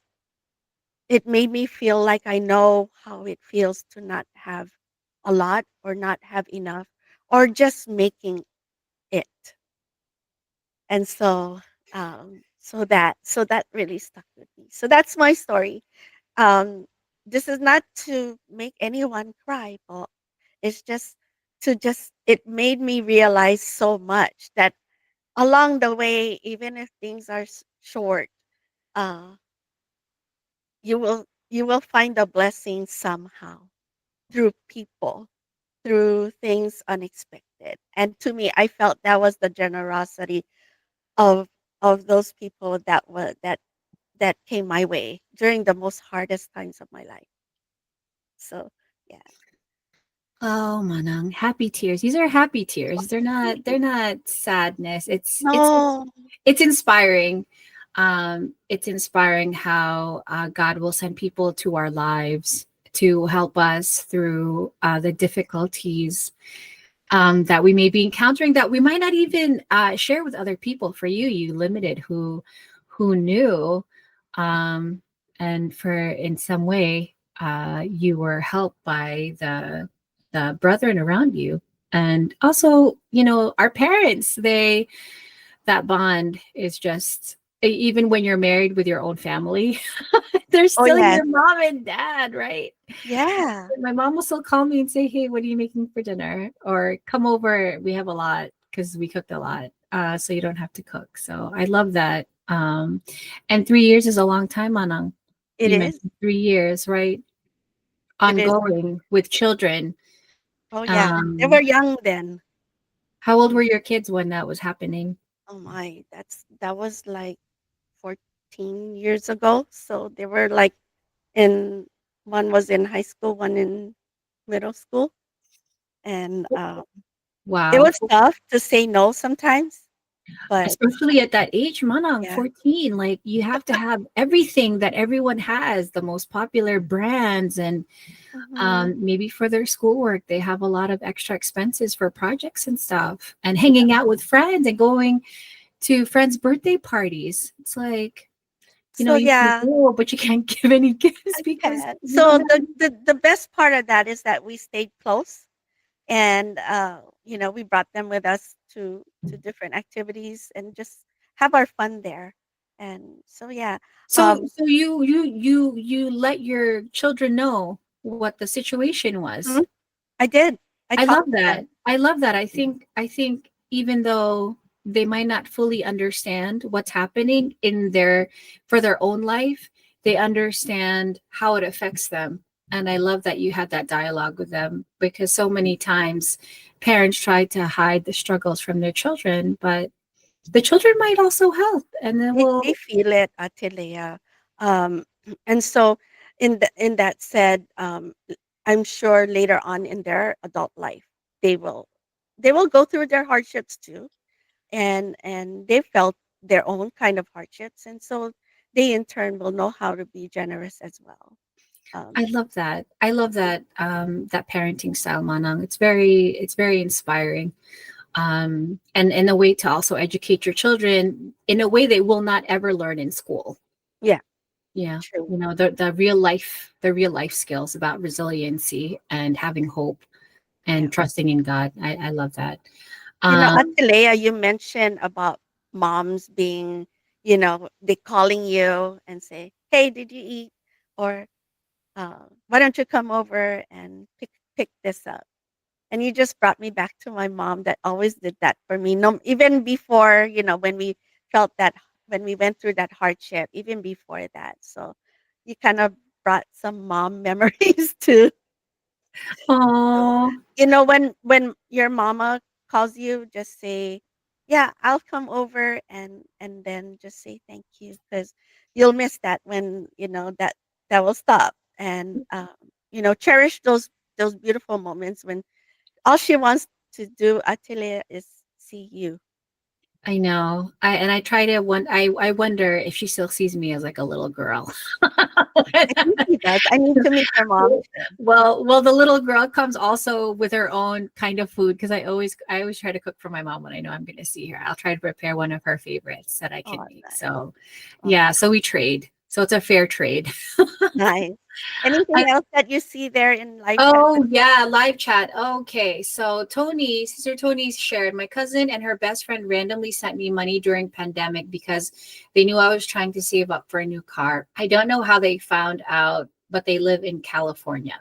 it made me feel like I know how it feels to not have a lot or not have enough or just making it. And so that really stuck with me. So that's my story. Um, this is not to make anyone cry, but it's just it made me realize so much that along the way, even if things are short, uh, you will find a blessing somehow through people, through things unexpected. And to me, I felt that was the generosity of those people that came my way during the most hardest times of my life. So yeah. oh, Manang, happy tears. These are happy tears. They're not sadness. No, It's inspiring. It's inspiring how God will send people to our lives to help us through the difficulties that we may be encountering that we might not even share with other people. For you, you limited who knew, um, and for in some way you were helped by the brethren around you, and also our parents. They that bond is just even when you're married with your own family, they're oh still yes, your mom and dad, right? yeah, My mom will still call me and say, "Hey, what are you making for dinner?" Or "Come over. We have a lot because we cooked a lot, so you don't have to cook." So I love that. And 3 years is a long time, Manang. it You is. mentioned 3 years, right? It is. Ongoing with children. Oh yeah, they were Um, young then. how old Mm, were your kids when that was happening? oh my, that was like 14 years ago. So they were like in one was in high school, one in middle school, and it Wow. was tough to say no sometimes, but Especially at that age, Manang, yeah. 14, like you have to have everything that everyone has, the most popular brands, and Mhm. maybe for their schoolwork, they have a lot of extra expenses for projects and stuff, and hanging out with friends and going to friends' birthday parties. It's like, So you can yeah, go, but you can't give any gifts I because can. you don't So have. the best part of that is that we stayed close and we brought them with us to different activities and just have our fun there. And so yeah, So um so you let your children know what the situation was. mhm, I did. I I love talked to that. them. I love that. I think even though they might not fully understand what's happening in their for their own life, they understand how it affects them. And I love that you had that dialogue with them, because so many times parents try to hide the struggles from their children, but the children might also help. And then They feel it, Ate Leah. Um, and so in that said, I'm sure later on in their adult life, they will they will go through their hardships too, and they felt their own kind of hardships, and so they in turn will know how to be generous as well. I Um, love that. I love that that parenting style, Manang. It's very inspiring. And in a way to also educate your children in a way they will not ever learn in school. yeah, Yeah. true. The real life skills about resiliency and having hope Yeah. and trusting in God. I love that. Ate Leah, you mentioned about moms being, they calling you and say, "Hey, did you eat?" Or "Why don't you come over and pick this up?" And you just brought me back to my mom that always did that for me. No, even before, when we felt that, when we went through that hardship, even before that. So you kind of brought some mom memories too. So, Oh, when your mama calls you, just say, "Yeah, I'll come over," and then just say thank you, because you'll miss that when that will stop, and cherish those beautiful moments when all she wants to do, Atelier, is see you. I know. I try to I wonder if she still sees me as like a little girl. I think she does. I need to meet your mom too. Well, the little girl comes also with her own kind of food, because I always try to cook for my mom when I know I'm going to see her. I'll try to prepare one of her favorites that I can Oh, make. nice. So, Oh, yeah, so we trade. So it's a fair trade. nice. Anything else that you see there in live chat? Oh yeah, live chat. Okay, so Sister Tony shared, my cousin and her best friend randomly sent me money during pandemic because they knew I was trying to save up for a new car. I don't know how they found out, but they live in California.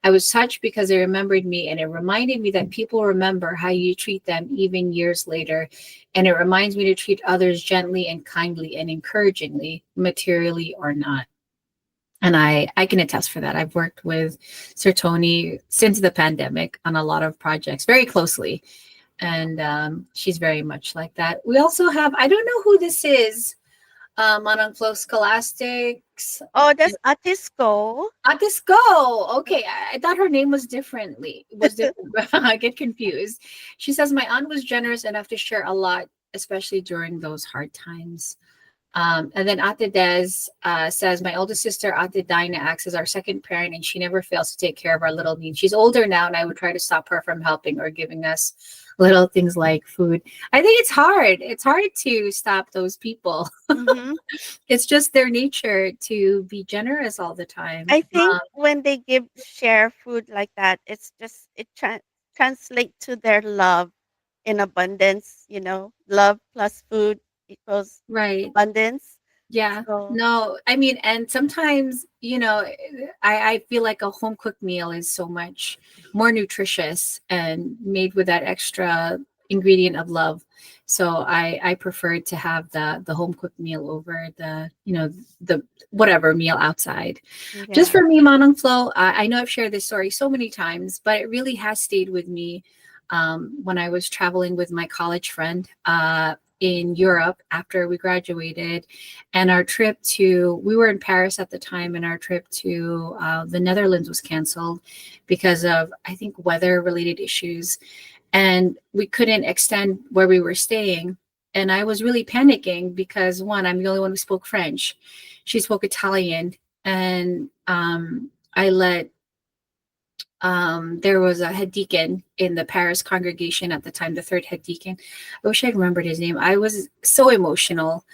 I was touched because they remembered me, and it reminded me that people remember how you treat them even years later. And it reminds me to treat others gently and kindly and encouragingly, materially or not. And I can attest for that. I've worked with Sir Tony since the pandemic on a lot of projects very closely. And she's very much like that. We also have, I don't know who this is, on Flow Scholastics. Oh, that's Atisco. Go. Okay, I thought her name was different. I get confused. She says my aunt was generous enough to share a lot, especially during those hard times. And then Ate Des says, my oldest sister, Ate Dinah, acts as our second parent, and she never fails to take care of our little needs. She's older now, and I would try to stop her from helping or giving us little things like food. I think it's hard. It's hard to stop those people. Hmm. It's just their nature to be generous all the time. I think when they share food like that, it's just translate to their love in abundance. Love plus food equals Right. abundance. Yeah. So No, I mean, and sometimes, I feel like a home cooked meal is so much more nutritious and made with that extra ingredient of love. So I prefer to have the home cooked meal over the whatever meal outside. Just yeah. for me, Manong Flo, I know I've shared this story so many times, but it really has stayed with me. When I was traveling with my college friend, in Europe after we graduated, and we were in Paris at the time, and our trip to the Netherlands was canceled because of, I think, weather related issues, and we couldn't extend where we were staying. And I was really panicking because, one, I'm the only one who spoke French. She spoke Italian, and I let there was a head deacon in the Paris congregation at the time, the third head deacon. I wish I remembered his name. I was so emotional.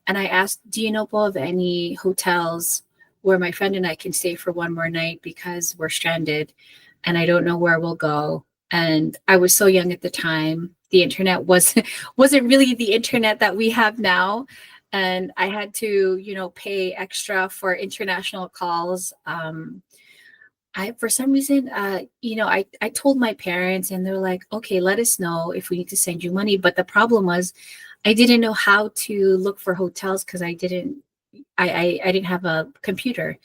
And I asked, do you know of any hotels where my friend and I can stay for one more night because we're stranded and I don't know where we'll go? And I was so young at the time. The internet wasn't really the internet that we have now. And I had to, pay extra for international calls. For some reason, I told my parents, and they're like, okay, let us know if we need to send you money. But the problem was I didn't know how to look for hotels because I didn't I didn't have a computer.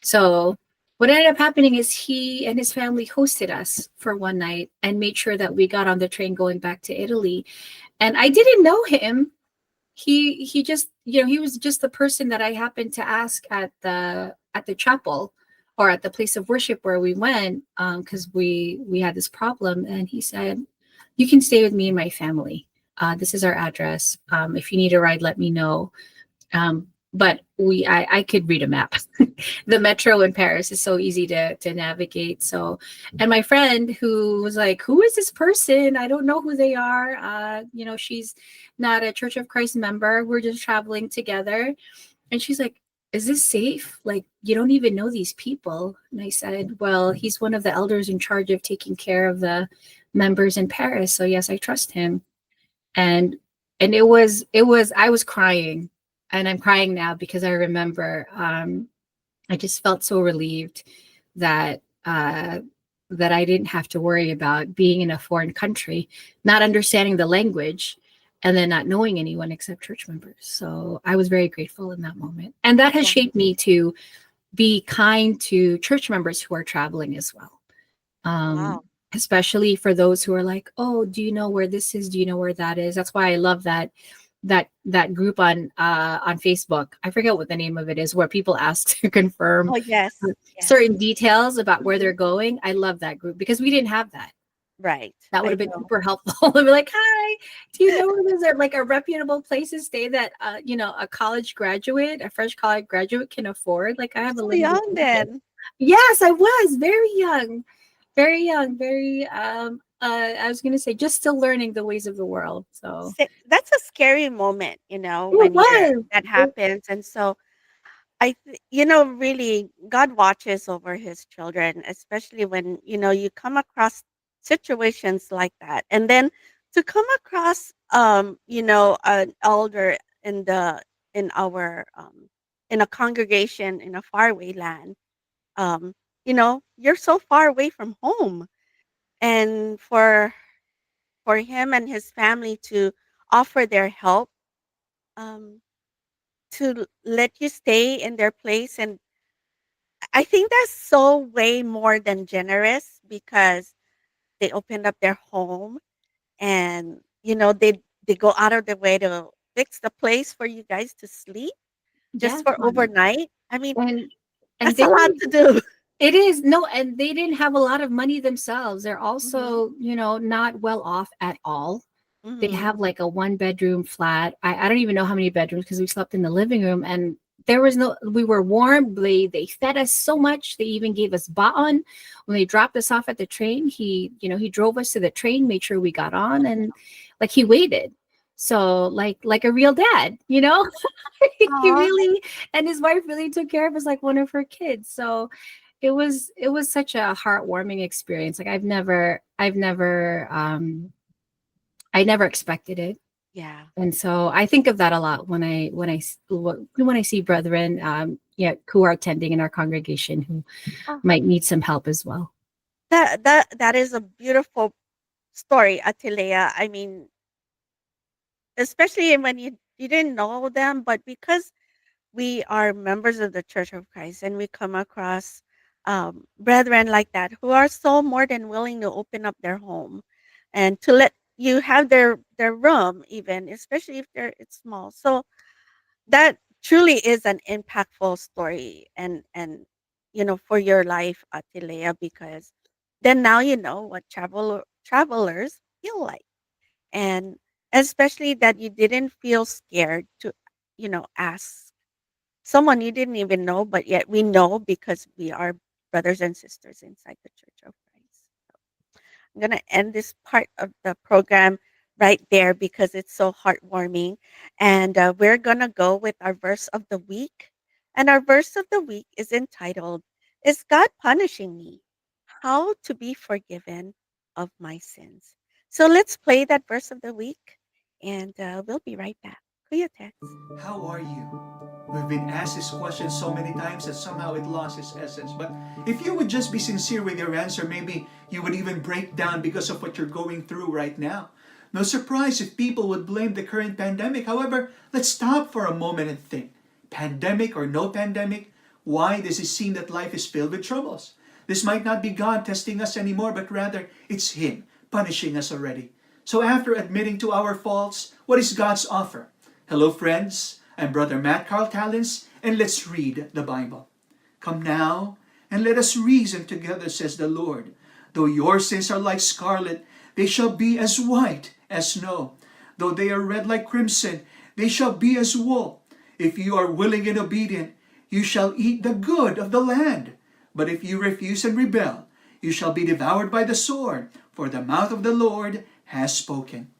So what ended up happening is he and his family hosted us for one night and made sure that we got on the train going back to Italy. And I didn't know him. He just, he was just the person that I happened to ask at the chapel or at the place of worship where we went, because we had this problem. And he said, you can stay with me and my family. This is our address. If you need a ride, let me know. But I could read a map. The metro in Paris is so easy to navigate. So, and my friend who was like, who is this person? I don't know who they are. She's not a Church of Christ member. We're just traveling together. And she's like, is this safe? Like, you don't even know these people. And I said, well, he's one of the elders in charge of taking care of the members in Paris. So yes, I trust him. And it was I was crying, and I'm crying now because I remember, I just felt so relieved that that I didn't have to worry about being in a foreign country, not understanding the language, and then not knowing anyone except church members. So I was very grateful in that moment, and that has Wow. shaped me to be kind to church members who are traveling as well. Wow. Especially for those who are like, oh, do you know where this is? Do you know where that is? That's why I love that group on Facebook. I forget what the name of it is, where people ask to confirm Oh, yes. Yes. certain details about where Mhm. they're going. I love that group because we didn't have that. Right. That would I have been know. super helpful. They'd be like, hi, do you know where there's like a reputable place to stay that a college graduate, a fresh college graduate can afford? Like I You're have a so limited young budget. then. Yes, I was very young, very young, very I was gonna say just still learning the ways of the world. So That's a scary moment, it when was. that It- happens. And so really, God watches over his children, especially when, you come across situations like that. And then to come across, an elder in our, in a congregation in a faraway land, you're so far away from home. And for him and his family to offer their help, um, to let you stay in their place. And I think that's so way more than generous because they opened up their home and they go out of their way to fix the place for you guys to sleep just yeah, for overnight. I mean, and and that's a they lot to do. it is no, and they didn't have a lot of money themselves. They're Mhm. also, not well off at all. They Mhm. have like a one bedroom flat. I don't even know how many bedrooms because we slept in the living room and there was no, we were warm. They fed us so much. They even gave us baon when they dropped us off at the train. He drove us to the train, made sure we got on, and like he waited. So like a real dad, he Aw. really, and his wife really took care of us like one of her kids. So it was such a heartwarming experience. Like I never expected it. Yeah. And so I think of that a lot when I see brethren, who are attending in our congregation who Oh, might need some help as well. that is a beautiful story, Atilea. I mean, especially when you didn't know them, but because we are members of the Church of Christ and we come across brethren like that who are so more than willing to open up their home and to let you have their room, even especially if it's small. So that truly is an impactful story, and for your life, Atilea, because then now you know what travelers feel like. And especially that you didn't feel scared to ask someone you didn't even know, but yet we know because we are brothers and sisters inside the Church of Christ. I'm going to end this part of the program right there because it's so heartwarming. And we're going to go with our verse of the week. And our verse of the week is entitled, Is God Punishing Me? How to Be Forgiven of My Sins. So let's play that verse of the week and we'll be right back. Kuya Tex. How are you? We've been asked this question so many times that somehow it lost its essence. But if you would just be sincere with your answer, maybe you would even break down because of what you're going through right now. No surprise if people would blame the current pandemic. However, let's stop for a moment and think. Pandemic or no pandemic, why does it seem that life is filled with troubles? This might not be God testing us anymore, but rather it's Him punishing us already. So after admitting to our faults, what is God's offer? Hello friends, I'm Brother Matt Carl Talents, and let's read the Bible. Come now, and let us reason together, says the Lord. Though your sins are like scarlet, they shall be as white as snow. Though they are red like crimson, they shall be as wool. If you are willing and obedient, you shall eat the good of the land. But if you refuse and rebel, you shall be devoured by the sword, for the mouth of the Lord has spoken.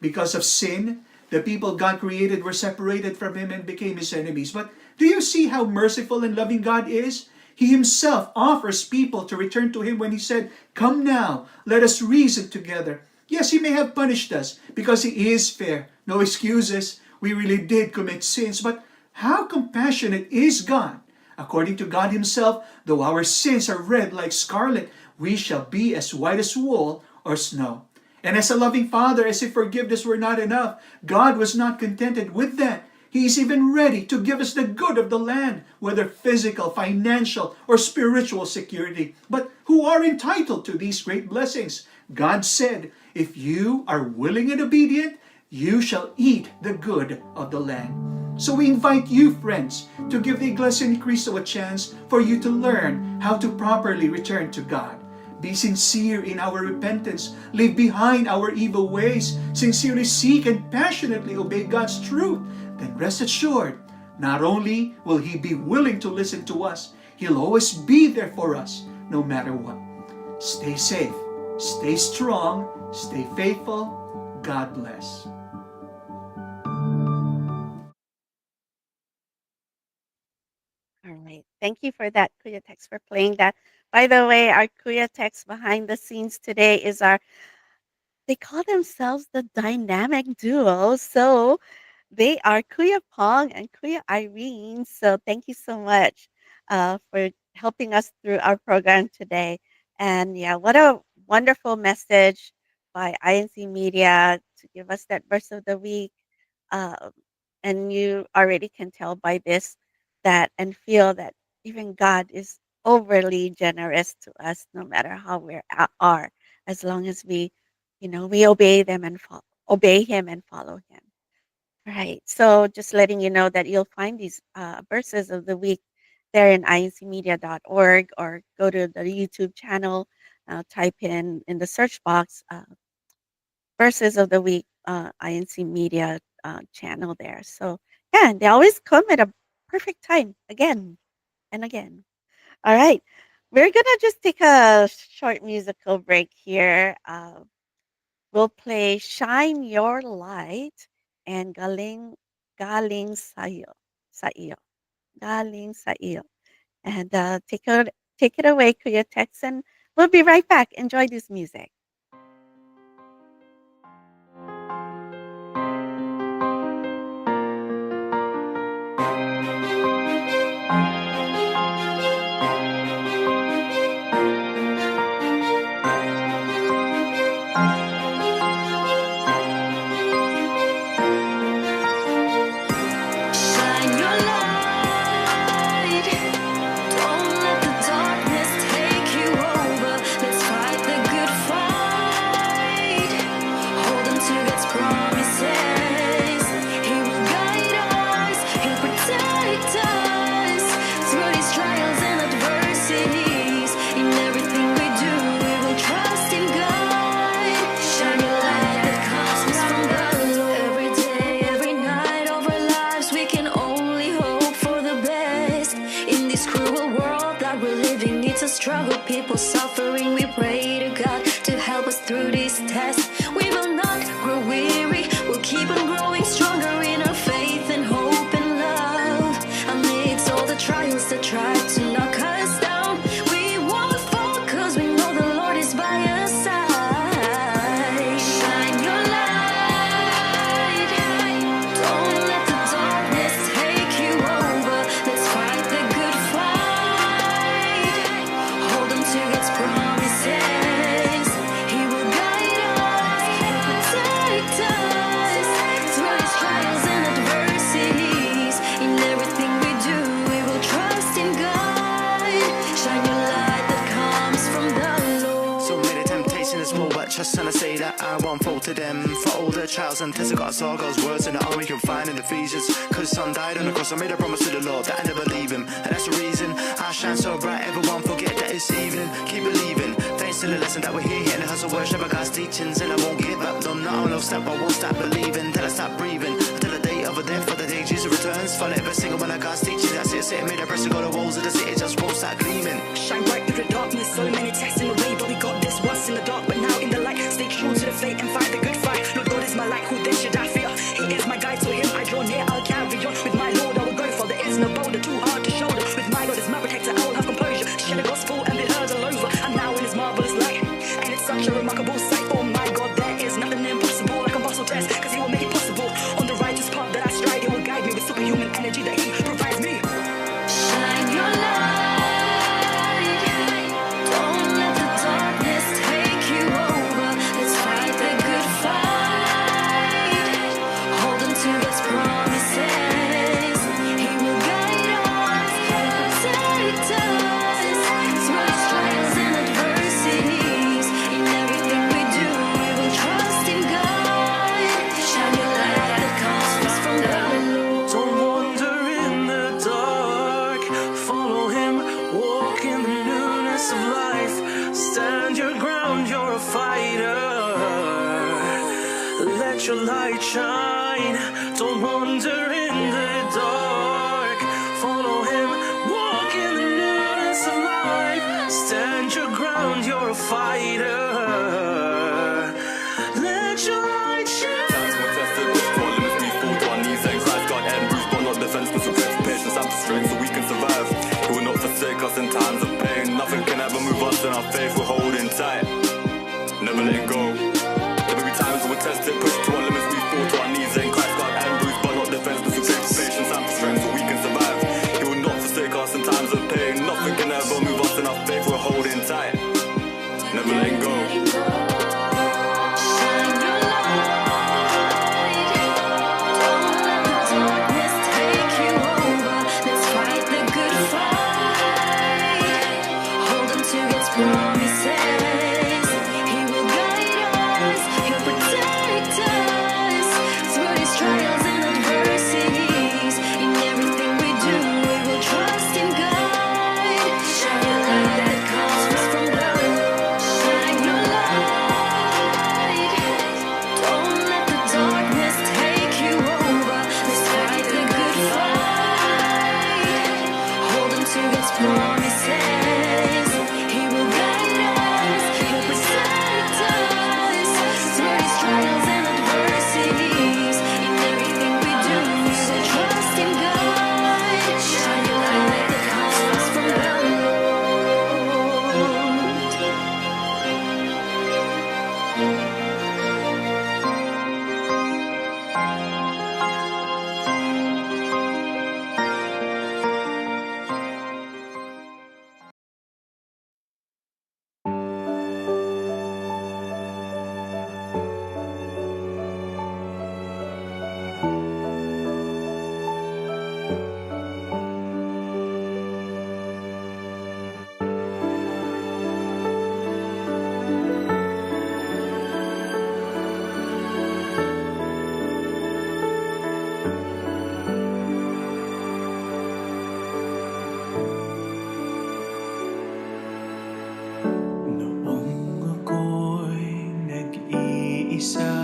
Because of sin, the people God created were separated from Him and became His enemies. But do you see how merciful and loving God is? He Himself offers people to return to Him when He said, "Come now, let us reason together." Yes, He may have punished us because He is fair. No excuses. We really did commit sins. But how compassionate is God? According to God Himself, though our sins are red like scarlet, we shall be as white as wool or snow. And as a loving Father, as if forgiveness were not enough, God was not contented with that. He is even ready to give us the good of the land, whether physical, financial, or spiritual security. But who are entitled to these great blessings? God said, if you are willing and obedient, you shall eat the good of the land. So we invite you, friends, to give the Iglesia ni Cristo a chance for you to learn how to properly return to God. Be sincere in our repentance. Leave behind our evil ways. Sincerely seek and passionately obey God's truth. Then rest assured, not only will He be willing to listen to us, He'll always be there for us, no matter what. Stay safe, stay strong, stay faithful. God bless. All right. Thank you for that, Kuya Tex, for playing that. By the way, our Kuya Tex behind the scenes today is they call themselves the dynamic duo. So they are Kuya Pong and Kuya Irene. So thank you so much for helping us through our program today. And yeah, what a wonderful message by INC Media to give us that verse of the week. Um, and you already can tell by this that and feel that even God is overly generous to us, no matter how are, as long as we obey them and obey Him and follow Him. Right. So just letting you know that you'll find these verses of the week there in incmedia.org, or go to the YouTube channel, type in the search box verses of the week, INC Media channel there. So yeah, and they always come at a perfect time again and again. All right. We're gonna just take a short musical break here. We'll play Shine Your Light and Galing sa iyo, Galing sa iyo. And take it away, Kuya Tex, and we'll be right back. Enjoy this music. Shine your light. Don't let the darkness take you over. Let's fight the good fight. Hold on to God's promises. He will guide us. He'll protect us through these trials and adversities. In everything we do, we will trust in God. Shine your light that comes from God. Every day, every night of our lives, we can only hope for the best. In this cruel world that we're living, it's a struggle. People suffering, we pray to God to help us through this test. We will not grow weary. We'll keep on growing stronger in our faith and hope and love. Amidst all the trials that try to knock us down, we won't fall, 'cause we know the Lord is by our side. Shine your light. Don't let the darkness take you over. Let's fight the good fight. Hold on to God's promises. He will guide us and protect us through these trials and adversities. In everything say that I won't fall to them. For all the trials and tests I got, saw God's words in the army can find in Ephesians. Cause son died on the cross, I made a promise to the Lord that I never leave him. And that's the reason I shine so bright, everyone forget that it's evening. Keep believing, thanks to the lesson that we're here, hitting the hustle, worship of God's teachings. And I won't give up, no, not on no step, I won't stop believing till I stop breathing. Until the day of a death, for the day Jesus returns. Follow every single one of God's teachings, that's it, sitting made a press to go the walls of the city, just won't stop gleaming. Shine bright through the darkness, so many tests in the way, but we got this once in the dark, but now in the light. Stay true to the faith and fight the good fight. Lord God is my light, who then should I fear? He is my guide, to him I draw near, I'll carry on. With my Lord I will go for, there is no boulder too hard to shoulder. With my God as my protector, I will have composure. Share the gospel and be heard all over. I'm now in his marvelous light, and it's such a remarkable sight. Oh my God, there is nothing impossible. I can muscle test, cause he will make it possible. On the righteous path that I stride, he will guide me with superhuman energy that he provides me. Shine your light. Don't let the darkness take you over. Let's fight the good fight. Hold on to God's promises. He will guide us, protect us through his trials and adversities. In everything we do, we will trust in God. Shine your light that comes from God. Don't wander in the dark, follow him, walk in the newness of life. Stand your ground, you're a fighter. Let your light shine. Don't wander in the dark, follow him, walk in the newness of life. Stand your ground, you're a fighter. Let your light shine. Times more tested, pushed to our limits, we fall to our knees and Christ God and bruised, but not defenseless. With great patience and strength, so we can survive. He will not forsake us in times of pain. Nothing can ever move us in our faith. We're holding tight, never letting go. There will be times we're tested, pushed to our limits, we fall to our knees and Christ God and bruised, but not defenseless. With great patience and strength, so we can survive. He will not forsake us in times of pain. Nothing can ever move us in our faith. We're holding tight, never letting go. Shine your light. Don't let the darkness take you over. Let's fight the good fight. Hold on to God's promises. He will guide us, he'll protect us through these trials and adversities. In everything we do, we will trust in God. Shine your light that comes from God. Shine your light. Don't let the darkness take you over. Let's fight the good fight. Hold on to God's promises. He will guide us, he'll protect us through these trials and adversities. In everything we do, we will trust in God. Shine your light that comes from God. Noong ako'y nag-iisa,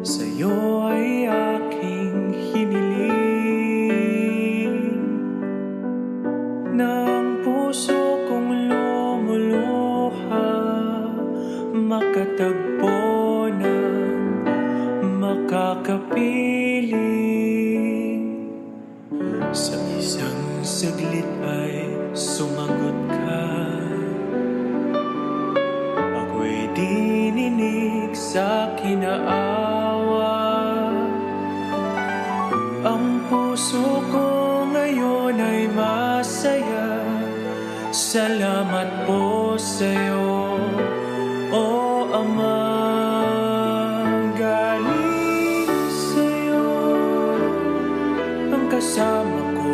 sa'yo ay aking hiniling. Nang puso kong lumuluha, makatagpo ng makakapiling. Sa isang saglit ay sumagot ka, ako'y dininig sa kinaawa. Ang puso ko ngayon ay masaya. Salamat po sa'yo, O Ama. Galing sa'yo ang kasama ko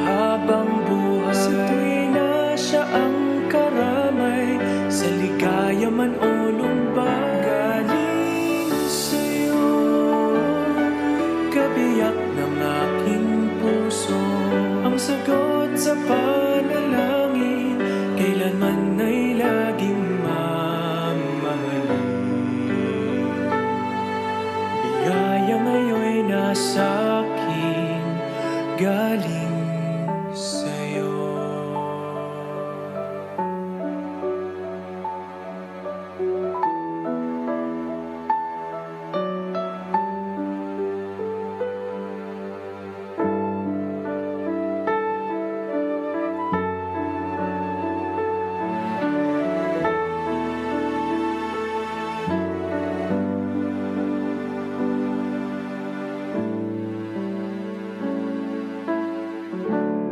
habang buhay. Sa tuwing na siya ang karamay, sa ligaya man o sagot sa panalangin, kailanman ay laging mamahalin. Biyaya ngayon'y nasa akin, galing sa'yo.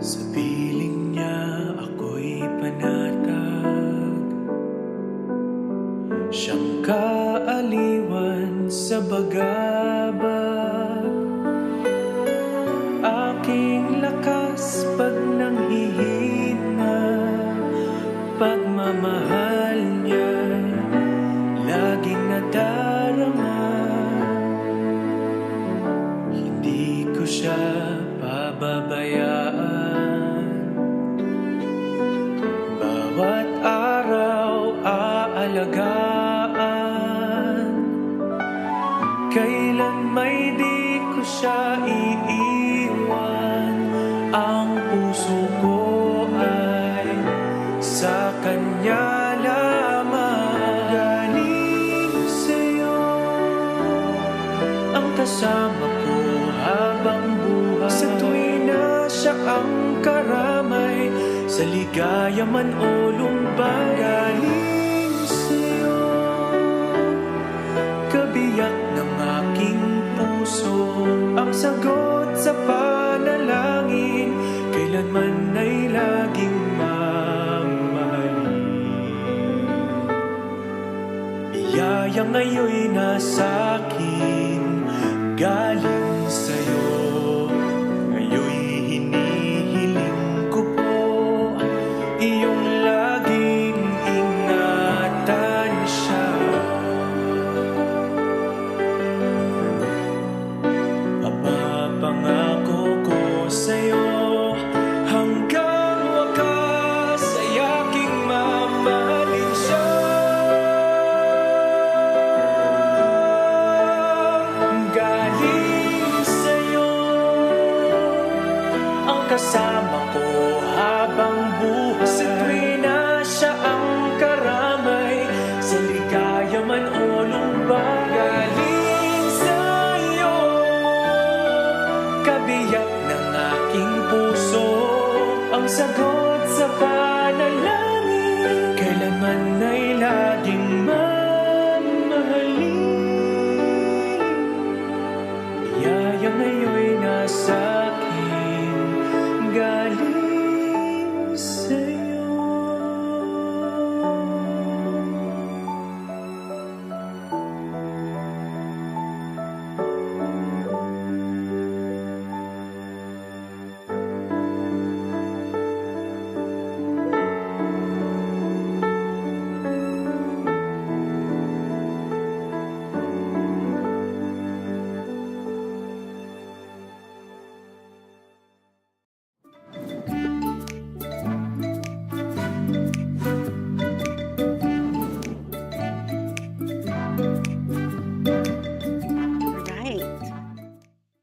Sa piling niya ako'y panatag, siyang kaaliwan sa bagabag. Aking lakas pag nanghihina, pagmamahal niya'y laging nadarama. Hindi ko siya pababayaan. Bawat araw aalagaan, kailan may di ko siya iiwan. Ang puso ko ay sa kanya lamang. Galing sa'yo ang kasama ko habang buhay. Sa tuwi na siya ang karamay, sa ligaya man o lumbay. Galing sa'yo, kabiyak ng aking puso, ang sagot sa panalangin, kailanman ay laging mamahalin. Biyaya ngayon'y nasa akin, galing sa'yo. Ngayon'y hinihiling ko po iyong laging ingatan siya. Mapapangako ko sa'yo, hanggang wakas ay aking mamahalin siya. Galing sa'yo ang kasama ko habang buhay. Sa tuwi na siya ang karamay, sa ligaya man o lumbay. Galing sa'yo, kabiyak ng aking puso, ang sagot sa panalangin, kailanman ay laging mamahalin. Biyaya ngayon'y nasa akin, galing sa'yo. Right.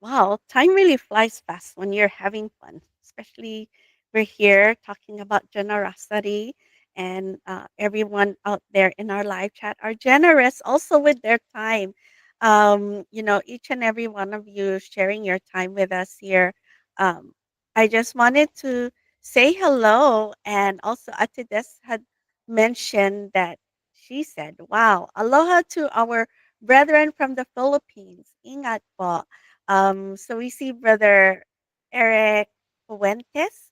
Wow, time really flies fast when you're having fun, especially we're here talking about generosity, and everyone out there in our live chat are generous also with their time. Each and every one of you sharing your time with us here. Um, I just wanted to say hello, and also Atides had mentioned that she said, "Wow, aloha to our brethren from the Philippines. Ingat po." So we see Brother Eric Fuentes.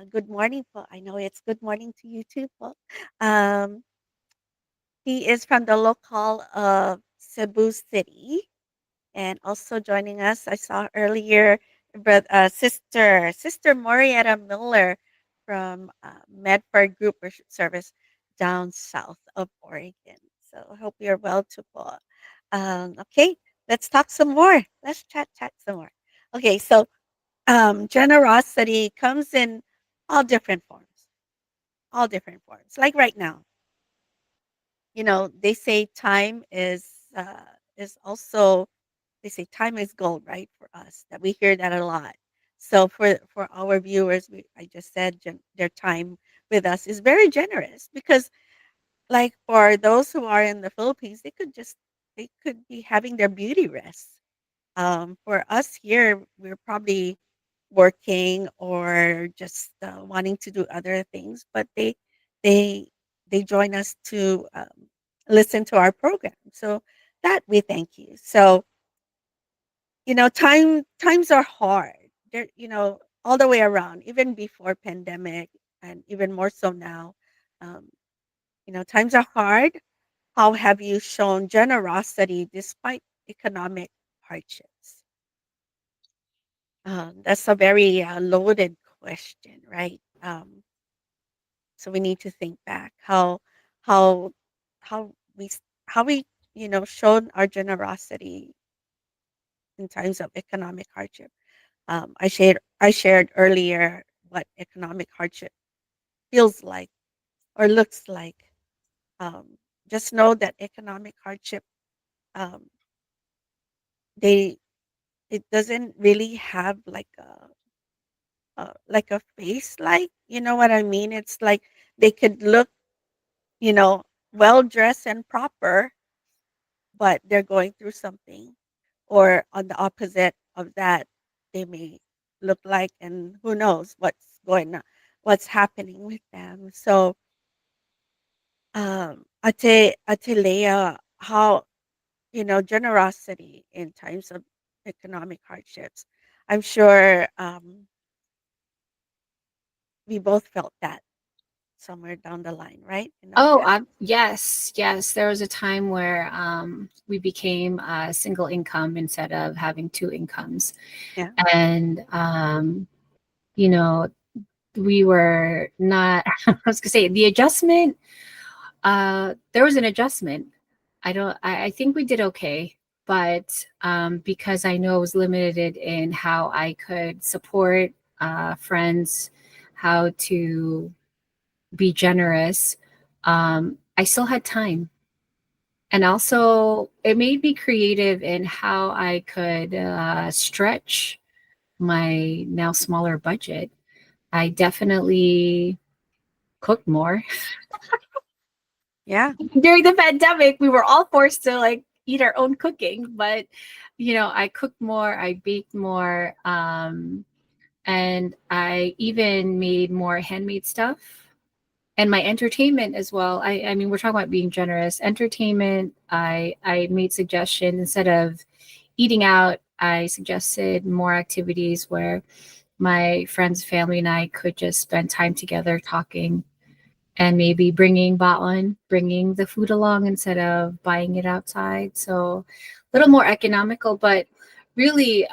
Good morning po. I know it's good morning to you too po. Um, he is from the local of Cebu City. And also joining us, I saw earlier, Sister Marietta Miller from Medford Group Service down south of Oregon. So I hope you're well too po. Okay, let's talk some more. Let's chat some more. Okay, so generosity comes in all different forms, all different forms. Like right now, they say time is also they say time is gold, right? For us, that we hear that a lot. So for our viewers, I just said their time with us is very generous because, like, for those who are in the Philippines, they could be having their beauty rest. For us here, we're probably working or just wanting to do other things, but they they join us to listen to our program. So that we thank you. So times are hard. They're all the way around, even before pandemic, and even more so now. Um, times are hard. How have you shown generosity despite economic hardships? That's a very loaded question, right? So we need to think back how how how we shown our generosity in times of economic hardship. I shared earlier what economic hardship feels like or looks like. Um, just know that economic hardship, um, they it doesn't really have like a face, like, you know what I mean? It's like they could look, you know, well dressed and proper, but they're going through something. Or on the opposite of that, they may look like, and who knows what's going on, what's happening with them. So, Ate Leah, how, generosity in times of economic hardships. I'm sure we both felt that somewhere down the line, right? In the Oh, past. yes, yes. There was a time where we became single income instead of having two incomes. Yeah. And, you know, we were not, I was going to say, the adjustment, there was an adjustment. I think we did okay. But because I know I was limited in how I could support friends, how to be generous, I still had time. And also, it made me creative in how I could stretch my now smaller budget. I definitely cooked more. Yeah. During the pandemic, we were all forced to like eat our own cooking, but I cooked more, I baked more, and I even made more handmade stuff. And my entertainment as well. I mean, we're talking about being generous. Entertainment, I made suggestions instead of eating out. I suggested more activities where my friends, family, and I could just spend time together talking, and maybe bringing the food along instead of buying it outside. So a little more economical, but really,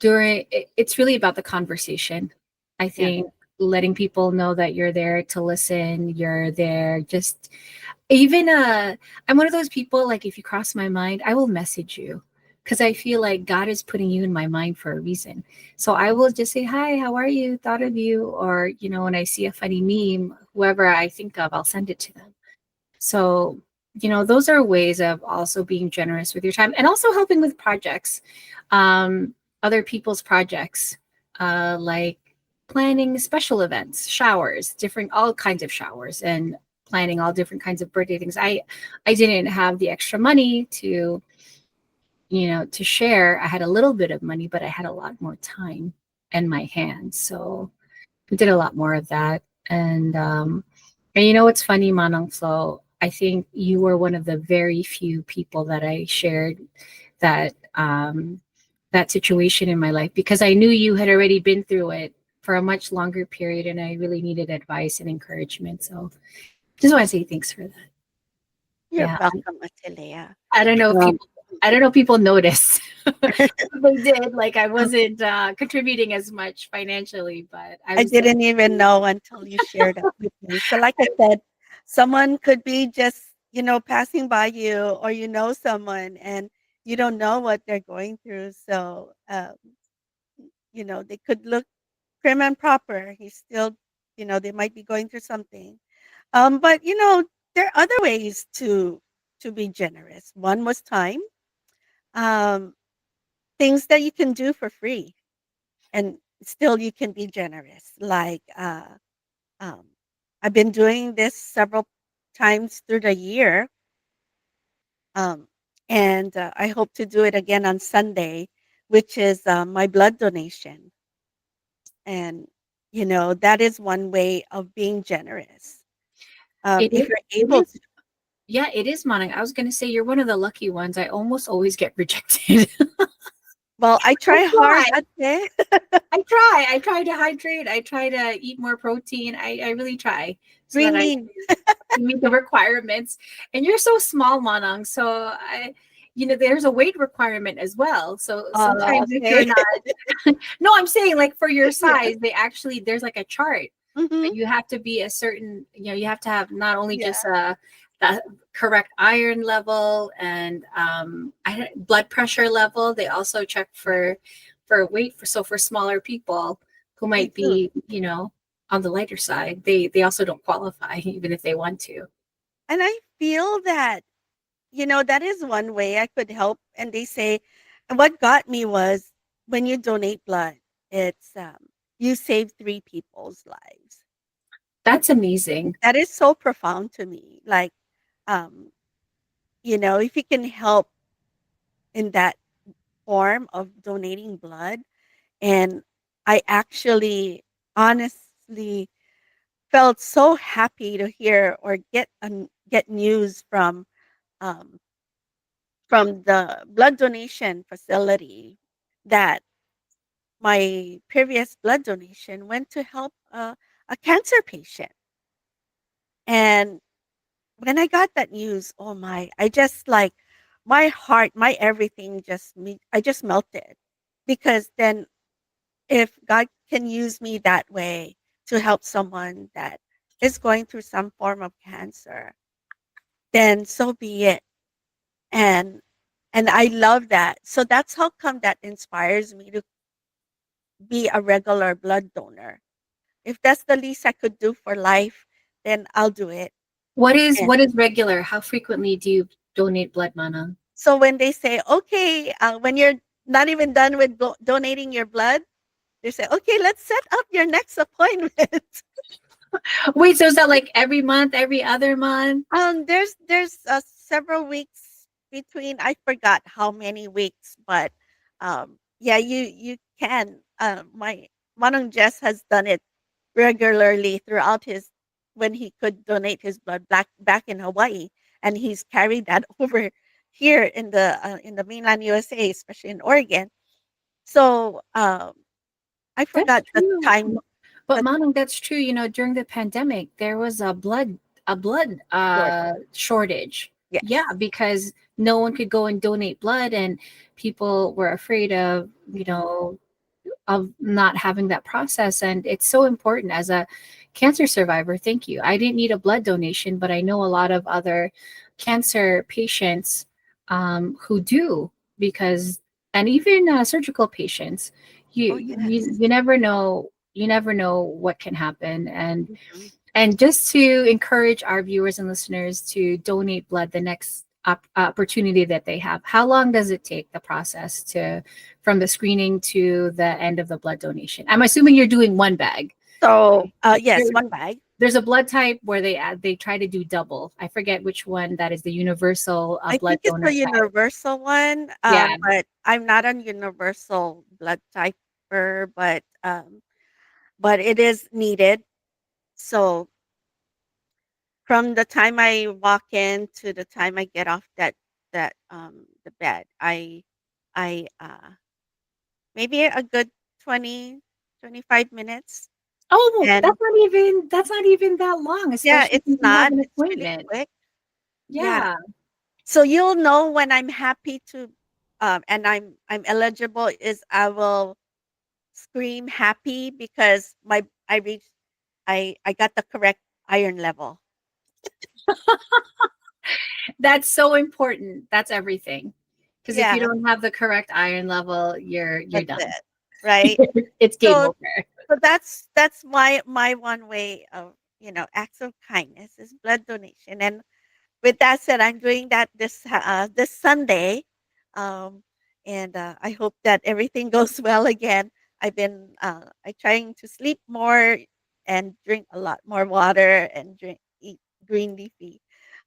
it's really about the conversation. I Yeah. think letting people know that you're there to listen, you're there just even I'm one of those people, like, if you cross my mind, I will message you because I feel like God is putting you in my mind for a reason. So I will just say, hi, how are you? Thought of you. Or, when I see a funny meme, whoever I think of, I'll send it to them. So, those are ways of also being generous with your time and also helping with projects, um, other people's projects, like planning special events, showers, different, all kinds of showers, and planning all different kinds of birthday things. I didn't have the extra money to share. I had a little bit of money, but I had a lot more time in my hands. So we did a lot more of that. And you know what's funny, Manong Flo? I think you were one of the very few people that I shared that that situation in my life, because I knew you had already been through it for a much longer period, and I really needed advice and encouragement. So just want to say thanks for that. You're Yeah, welcome, Atilea. I don't know if Um, people noticed. They did. Like, I wasn't contributing as much financially, but I I was there. didn't even know until you shared it with me. So, like I said, someone could be just, passing by you, or someone, and you don't know what they're going through. So, they could look prim and proper. He's still, they might be going through something. But there are other ways to be generous. One was time. Um, Things that you can do for free, and still you can be generous. Like um, I've been doing this several times through the year, um, and I hope to do it again on Sunday, which is my blood donation. And that is one way of being generous. It If is. you're It able is. to. Yeah, it is, Monica. I was going to say you're one of the lucky ones. I almost always get rejected. Well, I I try hard try. at it. I try. I try to hydrate. I try to eat more protein. I really try so that Green I mean. can meet the requirements. And you're so small, Manong. So there's a weight requirement as well. So sometimes if Okay. you're not, no, I'm saying like for your Yeah. size, there's like a chart. Hmm. And you have to be a certain, you have to have not only Yeah. just the correct iron level and blood pressure level. They also check for weight for smaller people who They might do. be, on the lighter side. They also don't qualify even if they want to. And I feel that, that is one way I could help. And they say, and what got me was when you donate blood, it's you save three people's lives. That's amazing. That is so profound to me. Like, um, if you can help in that form of donating blood, and I actually honestly felt so happy to hear or get news um, from the blood donation facility that my previous blood donation went to help a cancer patient. And when I got that news, oh my, I just like my heart, my everything I just melted, because then if God can use me that way to help someone that is going through some form of cancer, then so be it. And I love that. So that's how come that inspires me to be a regular blood donor. If that's the least I could do for life, then I'll do it. What is And what is regular? How frequently do you donate blood, Mana? so when they say, okay, when you're not even done with donating your blood, they say, okay, let's set up your next appointment. Wait, so is that like every month, every other month? There's several weeks between. I forgot how many weeks, but yeah, you can. My Manong Jess has done it regularly throughout his when he could donate his blood back in Hawaii, and he's carried that over here in the mainland USA, especially in Oregon. So I That's forgot the true. time. But The Manu, that's true. During the pandemic, there was a blood Jordan. shortage. Yeah, Yes. because no one could go and donate blood, and people were afraid of not having that process. And it's so important as a cancer survivor. Thank you. I didn't need a blood donation, but I know a lot of other cancer patients who do, because, and even surgical patients, Oh yes. you never know. You never know what can happen. And Mhm. just to encourage our viewers and listeners to donate blood the next opportunity that they have. How long does it take, the process to from the screening to the end of the blood donation? I'm assuming you're doing one bag. So yes, There- one bag. there's a blood type where they try to do double. I forget which one that is, the universal I blood think it's donor a type. universal one, Yeah, but I'm not a universal blood typer, but it is needed. So from the time I walk in to the time I get off the bed, I maybe a good 20-25 minutes. oh, And that's not even that long, yeah, especially it's if you have not. an It's really appointment. quick. Yeah. Yeah. So you'll know when I'm happy to and I'm eligible is I will scream happy because my I reached I got the correct iron level. That's so important. That's everything. Because if you Yeah, don't have the correct iron level, you're that's done. it. Right. It's game So over. so that's my one way of, acts of kindness is blood donation. And with that said, I'm doing that this Sunday, um, and I hope that everything goes well again. I trying to sleep more and drink a lot more water and eat green leafy.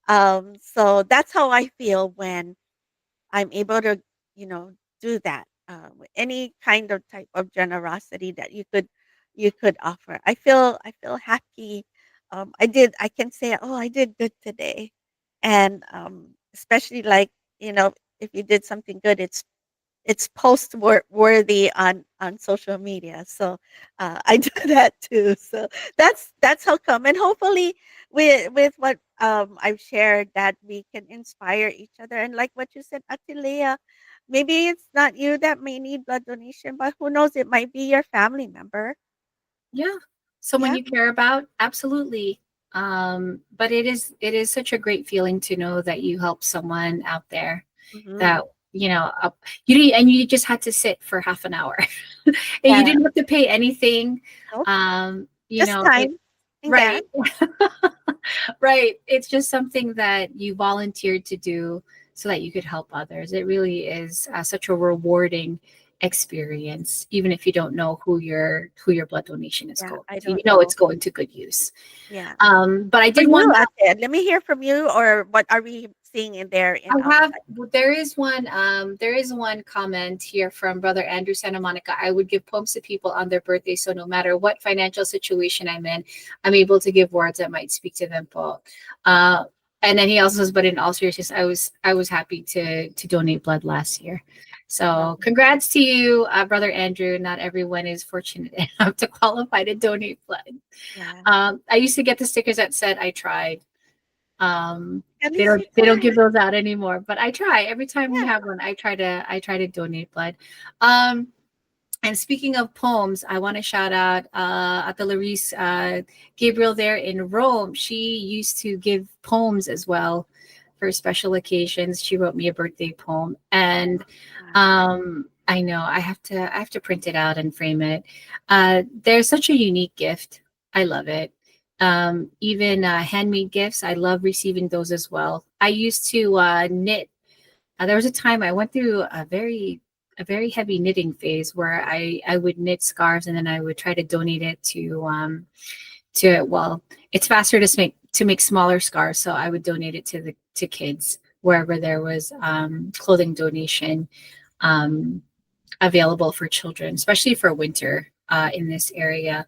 So that's how I feel when I'm able to, do that. Any kind of type of generosity that you could offer. I feel happy. I can say, oh, I did good today, and especially like, you know, if you did something good, it's post worthy on social media. So I do that too. So that's how come. And hopefully with what I've shared, that we can inspire each other. And like what you said, Atilea, maybe it's not you that may need blood donation, but who knows, it might be your family member. Yeah. Someone Yeah. you care about, absolutely. But it is such a great feeling to know that you helped someone out there Hmm. that you just had to sit for half an hour and you Yeah. didn't have to pay anything. Nope. You Just know it time and gas. Right. Right. It's just something that you volunteered to do so that you could help others. It really is such a rewarding experience, even if you don't know who your blood donation is Yeah, going I to. You don't know it's know. going to good use. Yeah. But I For did you, want Ate, let me hear from you, or what are we seeing in there I in our have there is one comment here from Brother Andrew Santa Monica. I would give poems to people on their birthday, so no matter what financial situation I'm in, I'm able to give words that might speak to them po. Uh and then he also says, but in all seriousness, I was happy to donate blood last year. love So it. congrats to you, Brother Andrew. Not everyone is fortunate enough to qualify to donate blood. Yeah. I used to get the stickers that said I tried. um At they least don't you they don't give tried. those out anymore, but I try every time we Yeah. have one. I try to donate blood. um and speaking of poems, I want to shout out at the Larice Gabriel there in Rome. She used to give poems as well for special occasions. She wrote me a birthday poem, and Wow. I know I have to print it out and frame it. There's such a unique gift. I love it. Even handmade gifts, I love receiving those as well. I used to knit. There was a time I went through a very heavy knitting phase where I would knit scarves and then I would try to donate it well, it's faster to make smaller scarves, so I would donate it to kids wherever there was clothing donation um, available for children, especially for winter in this area.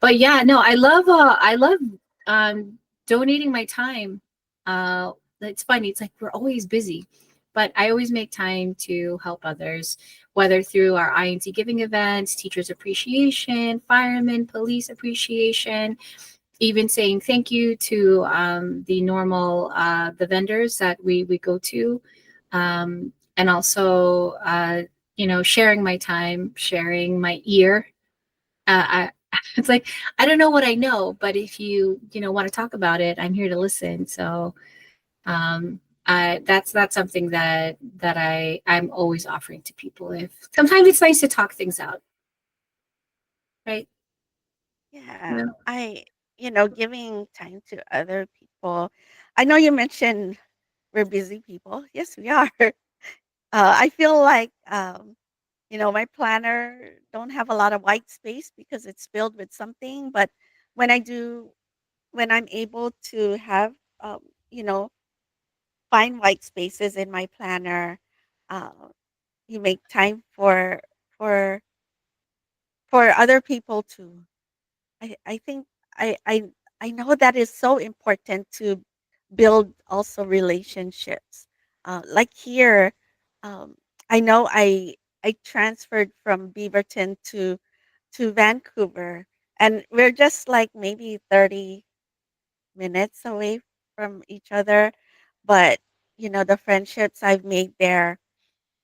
But yeah, no, I love um donating my time. It's funny, it's like we're always busy, but I always make time to help others, whether through our INC giving events, teachers appreciation, firemen, police appreciation, even saying thank you to the normal the vendors that we go to, and also sharing my time, sharing my ear. It's like I don't know what I know, but if you want to talk about it, I'm here to listen. So that's something that I'm always offering to people. If sometimes it's nice to talk things out, right? Yeah. Yeah. Giving time to other people. I know you mentioned we're busy people. Yes, we are. I feel like, my planner don't have a lot of white space because it's filled with something. But when I do, when I'm able to have, um, you know, find white spaces in my planner, uh, you make time for for other people too. I think I I I know that is so important to build also relationships. Like here, um, I know I transferred from Beaverton to Vancouver, and we're just like maybe 30 minutes away from each other. But the friendships I've made there,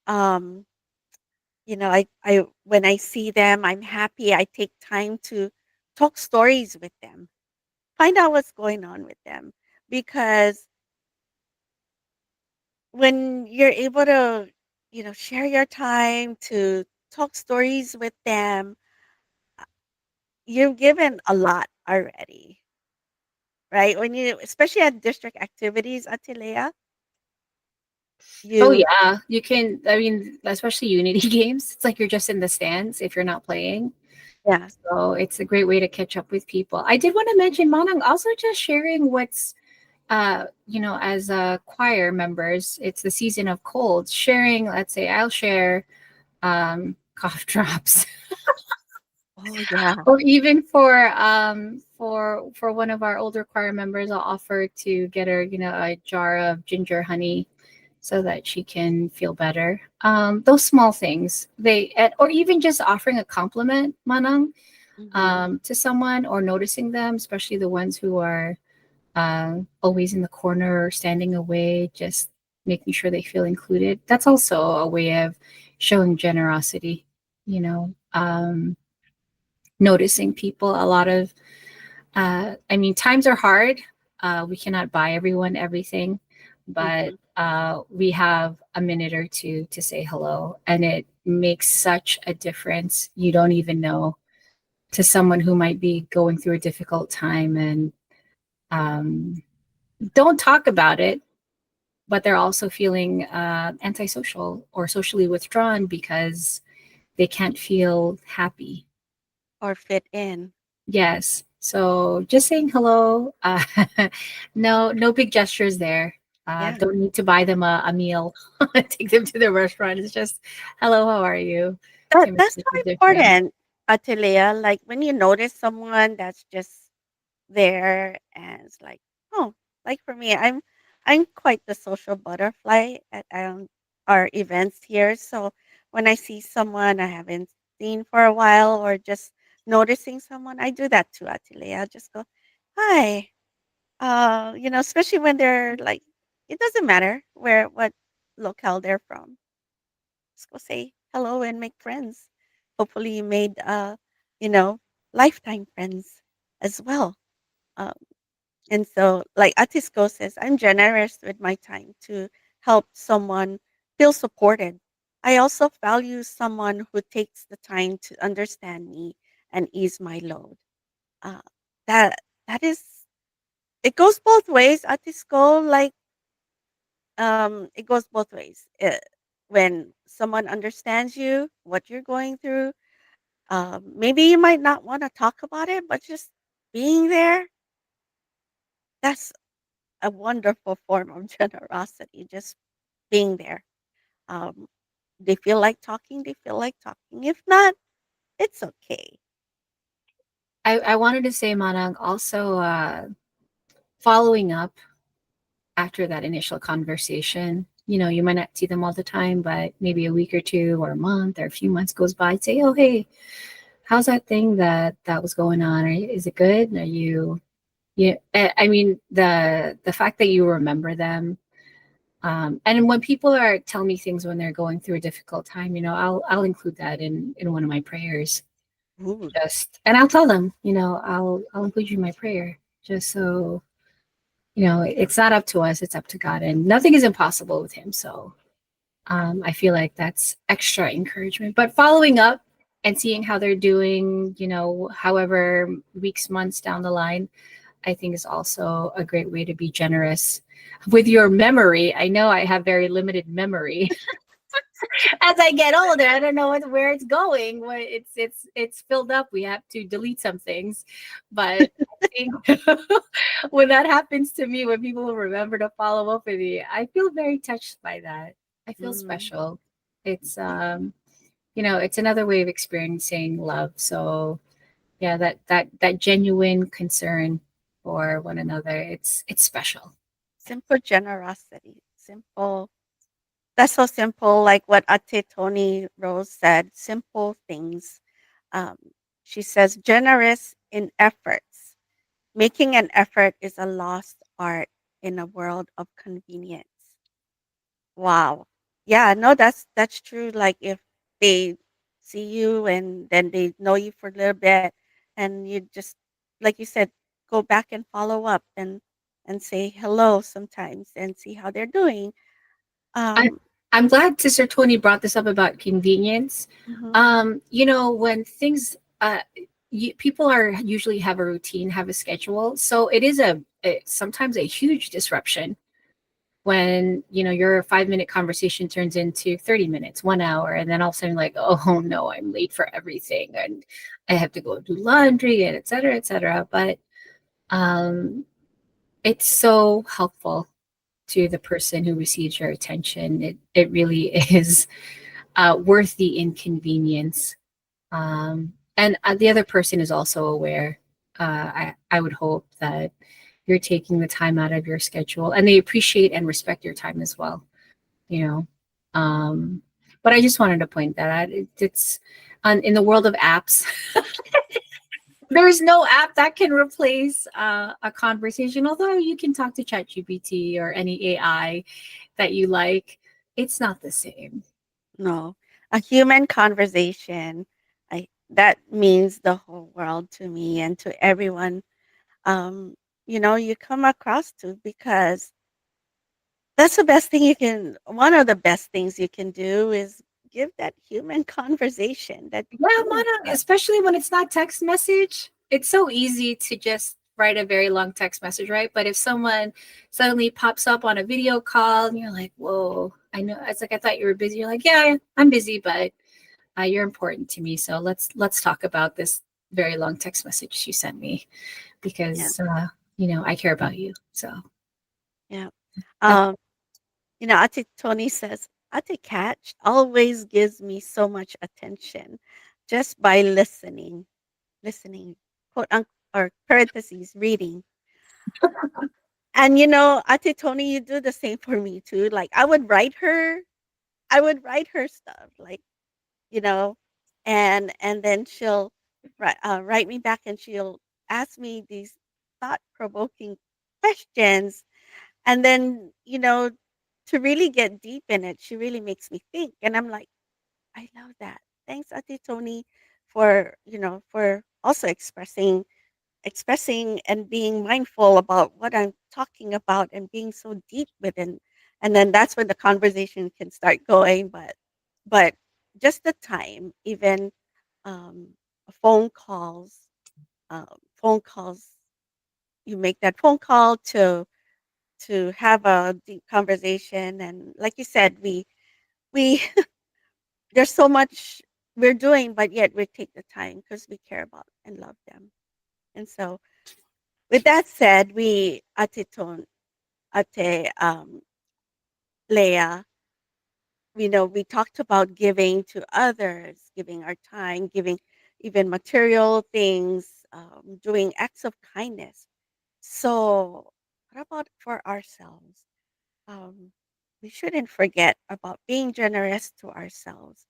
um, I when I see them, I'm happy. I take time to talk stories with them, find out what's going on with them, because when you're able to share your time to talk stories with them. uh, You've given a lot already, right? When you, especially at district activities, Atilea, Oh you, yeah, you can. I mean, especially Unity games. It's like you're just in the stands if you're not playing. yeah, So it's a great way to catch up with people. I did want to mention, Manang, also just sharing what's as choir members, it's the season of colds. Sharing, let's say, I'll share cough drops, oh yeah, or even for one of our older choir members, I'll offer to get her, a jar of ginger honey so that she can feel better. Those small things, or even just offering a compliment, Manang, hmm, to someone, or noticing them, especially the ones who are always in the corner or standing away, just making sure they feel included. That's also a way of showing generosity, noticing people. A lot of, I mean, times are hard. We cannot buy everyone everything, but hmm, we have a minute or two to say hello, and it makes such a difference. You don't even know, to someone who might be going through a difficult time and um, don't talk about it, but they're also feeling antisocial or socially withdrawn because they can't feel happy. or fit in. Yes. So just saying hello. No big gestures there. Yeah, Don't need to buy them a meal, take them to the restaurant. It's just, hello, how are you? that Can make that's such so a difference. important, Atilea. Like when you notice someone that's just there and it's like, oh, like for me, I'm quite the social butterfly at our events here. So when I see someone I haven't seen for a while or just noticing someone, I do that too, Atilea. I just go, hi. Especially when they're like, it doesn't matter what locale they're from. Just go say hello and make friends. Hopefully you made you know, lifetime friends as well. Um, and so, like Atisco says, I'm generous with my time to help someone feel supported. I also value someone who takes the time to understand me and ease my load. Uh, that that is, it goes both ways, Atisco. Like, it goes both ways. When someone understands you, what you're going through, maybe you might not want to talk about it, but just being there, that's a wonderful form of generosity, just being there. Um, they feel like talking, they feel like talking. If not, it's okay. I wanted to say, Manang, also following up after that initial conversation. You might not see them all the time, but maybe a week or two or a month or a few months goes by, say, oh, hey, how's that thing that was going on? Is it good? Are you, yeah, I mean, the fact that you remember them. And when people are telling me things when they're going through a difficult time, I'll include that in one of my prayers. Ooh, And I'll tell them, I'll include you in my prayer, just so it's not up to us, it's up to God, and nothing is impossible with Him. So I feel like that's extra encouragement. But following up and seeing how they're doing, however weeks, months down the line, I think is also a great way to be generous with your memory. I know I have very limited memory. As I get older, I don't know where it's going. When it's filled up, we have to delete some things. But I think when that happens to me, when people remember to follow up with me, I feel very touched by that. I feel mm, special. It's it's another way of experiencing love. So yeah, that genuine concern for one another, it's special. simple generosity, simple. That's so simple, like what Ate Tony Rose said, simple things. Um, she says, generous in efforts. Making an effort is a lost art in a world of convenience. Wow. Yeah, no, that's true. Like if they see you and then they know you for a little bit and you just like you said, go back and follow up and say hello sometimes and see how they're doing. I Um I'm glad Sister Tony brought this up about convenience. Mhm. When things, people are usually have a routine, have a schedule. So it is sometimes a huge disruption when, your 5-minute conversation turns into 30 minutes, 1 hour, and then all of a sudden like, oh no, I'm late for everything. And I have to go do laundry and et cetera, et cetera. But um, it's so helpful to the person who receives your attention. It really is worth the inconvenience. And the other person is also aware. I would hope that you're taking the time out of your schedule and they appreciate and respect your time as well, you know. Um, but I just wanted to point that out. It's in the world of apps, there's no app that can replace a conversation, although you can talk to ChatGPT or any AI that you like. It's not the same. No, a human conversation, that means the whole world to me and to everyone, um, you come across to, because that's the best thing you can one of the best things you can do is give that human conversation, that Yeah, human Mana, touch. especially when it's not text message. It's so easy to just write a very long text message, right? But if someone suddenly pops up on a video call and you're like, whoa, I know, it's like, I thought you were busy. You're like, yeah, I'm busy, but you're important to me. So let's talk about this very long text message you sent me Yeah, because, I care about you. So yeah. that's Um, Ate Tony says, Ate Catch always gives me so much attention just by listening, quote unquote, or parentheses, reading. And Ate Tony, you do the same for me too. Like I would write her stuff, like, you know, and then she'll write me back, and she'll ask me these thought provoking questions, and then to really get deep in it, she really makes me think, and I'm like, I love that. Thanks, Ate Tony, for also expressing and being mindful about what I'm talking about and being so deep within. And then that's when the conversation can start going. But just the time, even um, phone calls, phone calls, you make that phone call to have a deep conversation, and like you said, we there's so much we're doing, but yet we take the time because we care about and love them. And so, with that said, we Ate Leah, we talked about giving to others, giving our time, giving even material things, doing acts of kindness. So, what about for ourselves? Um, we shouldn't forget about being generous to ourselves.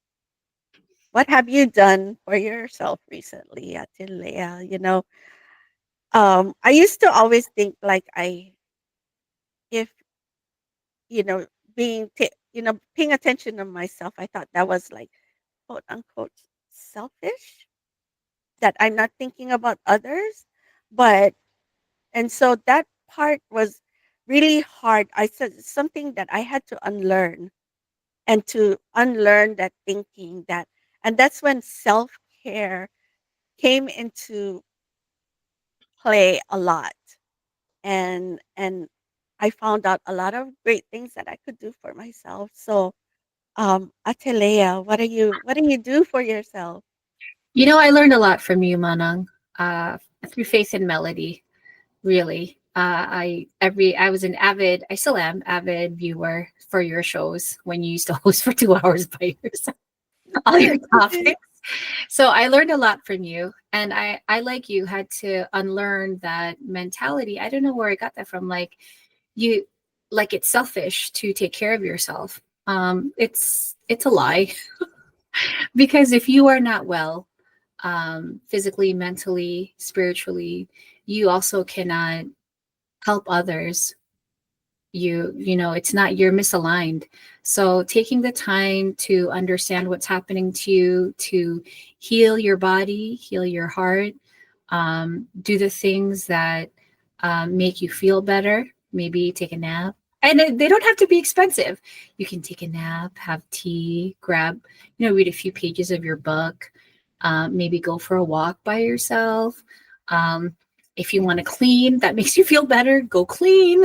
What have you done for yourself recently, Ate Leah? I used to always think like if you know, paying attention to myself, I thought that was like, quote unquote, selfish, that I'm not thinking about others. But, and so that part was really hard. I said it's something that I had to unlearn, and to unlearn that thinking, and that's when self care came into play a lot. And I found out a lot of great things that I could do for myself. So, Atelea, what do you do for yourself? I learned a lot from you, Manang, uh, through Faith and Melody. Really, I was an avid, I still am avid viewer for your shows when you used to host for 2 hours by yourself, all your topics. So I learned a lot from you, and I like you had to unlearn that mentality. I don't know where I got that from. Like you, like it's selfish to take care of yourself. It's a lie because if you are not well, physically, mentally, spiritually, you also cannot help others. It's not, you're misaligned. So taking the time to understand what's happening to you, to heal your body, heal your heart, do the things that make you feel better. Maybe take a nap, And they don't have to be expensive. You can take a nap, have tea, grab, read a few pages of your book, maybe go for a walk by yourself. Um, if you want to clean, that makes you feel better, go clean.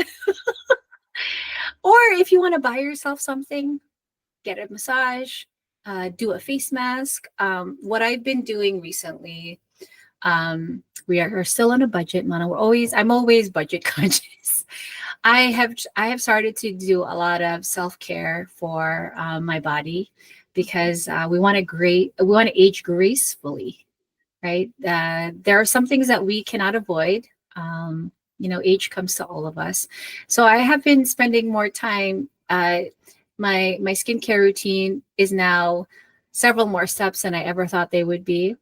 Or if you want to buy yourself something, get a massage, do a face mask. What I've been doing recently, we are still on a budget, Mana. I'm always budget conscious. I have started to do a lot of self care for my body because we want to age gracefully, right? There are some things that we cannot avoid. Age comes to all of us. So I have been spending more time. My skincare routine is now several more steps than I ever thought they would be,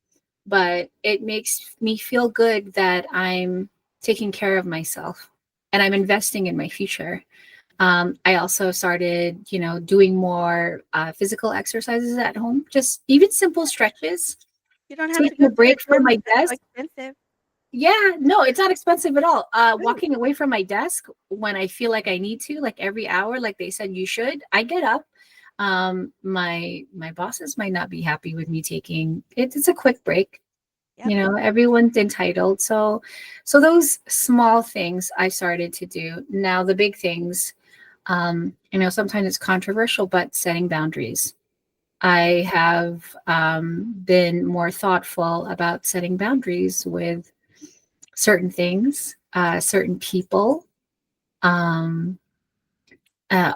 but it makes me feel good that I'm taking care of myself and I'm investing in my future. I also started, doing more physical exercises at home, just even simple stretches, You don't have to taking go a to the break from gym my if it's so desk. expensive. Yeah, no, it's not expensive at all. True. Walking away from my desk when I feel like I need to, like every hour, like they said you should, I get up. My bosses might not be happy with me taking it. It's a quick break. Yep. Everyone's entitled. So those small things I started to do. Now the big things, sometimes it's controversial, but setting boundaries. I have been more thoughtful about setting boundaries with certain things, certain people. Um,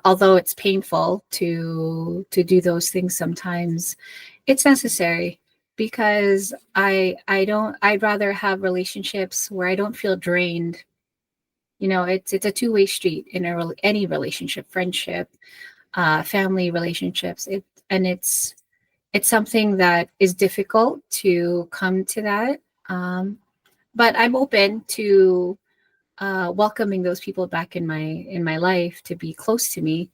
Although it's painful to do those things sometimes, it's necessary because I'd rather have relationships where I don't feel drained. It's a two-way street in any relationship, friendship, family relationships. It's something that is difficult to come to that. But I'm open to welcoming those people back in my life to be close to me.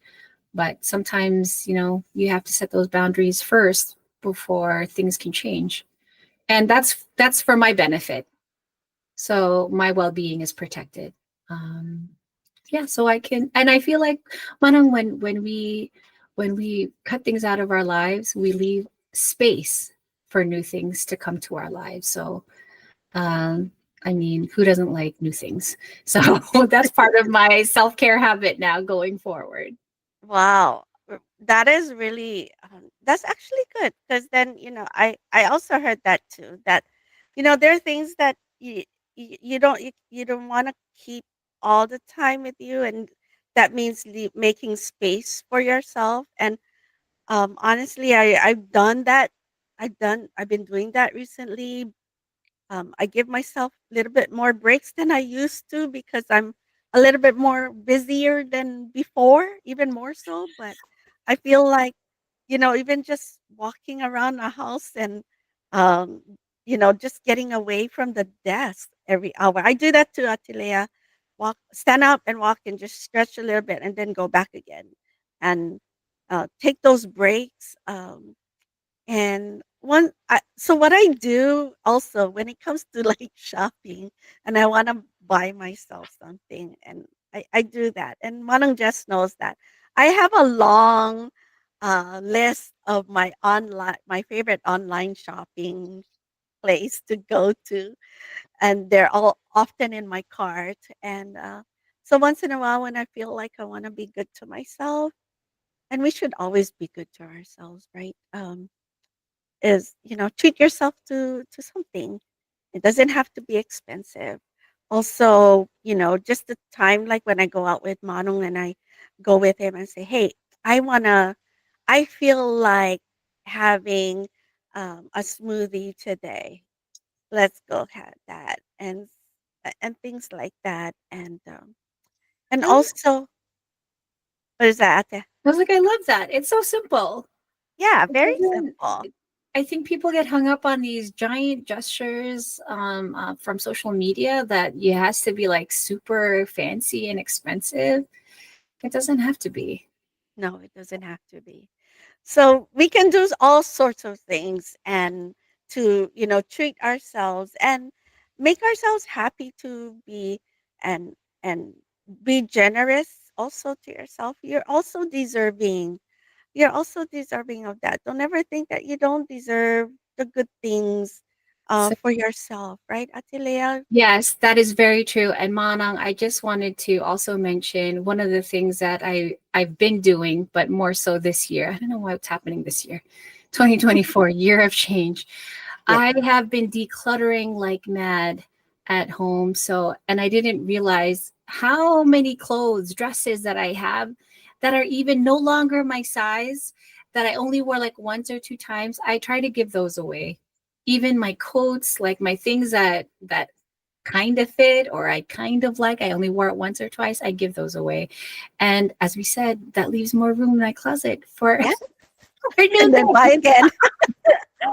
But sometimes, you have to set those boundaries first before things can change, and that's for my benefit. So my well-being is protected. Um, yeah, so I can, and I feel like, Manang, when we cut things out of our lives, we leave space for new things to come to our lives. So um, I mean, who doesn't like new things? So that's part of my self-care habit now going forward. Wow. That is really that's actually good because then, I also heard that too that there are things that you don't want to keep all the time with you, and that means making space for yourself. And honestly, I've done that. I've been doing that recently. I give myself a little bit more breaks than I used to because I'm a little bit more busier than before, even more so. But I feel like, even just walking around the house and, um, just getting away from the desk every hour. I do that too, Atilea. Stand up and walk and just stretch a little bit and then go back again and take those breaks. So what I do also when it comes to like shopping and I want to buy myself something, and I do that, and Manong just knows that I have a long list of my favorite online shopping place to go to, and they're all often in my cart. And so once in a while when I feel like I want to be good to myself, and we should always be good to ourselves, right? Is, treat yourself to something. It doesn't have to be expensive. Also, just the time like when I go out with Manong and I go with him and say, "Hey, I feel like having a smoothie today. Let's go have that." And things like that. And I also, what is that, Ate? was like, I love that. It's so simple. Yeah, It very doesn't- simple. I think people get hung up on these giant gestures from social media that it has to be like super fancy and expensive. It doesn't have to be. No, it doesn't have to be. So we can do all sorts of things and to, treat ourselves and make ourselves happy to be and and be generous also to yourself, you're also deserving. You're also deserving of that. Don't ever think that you don't deserve the good things So for yourself, right, Atilea? yes, that is very true. And Manang, I just wanted to also mention one of the things that I've been doing, but more so this year. I don't know what's happening this year. 2024, year of change. Yeah. I have been decluttering like mad at home. So, and I didn't realize how many clothes, dresses that I have that are even no longer my size, that I only wore like once or two times. I try to give those away. Even my coats, like my things that kind of fit or I kind of like, I only wore it once or twice, I give those away. And as we said, that leaves more room in my closet for, Yeah. for new And then things. buy again. I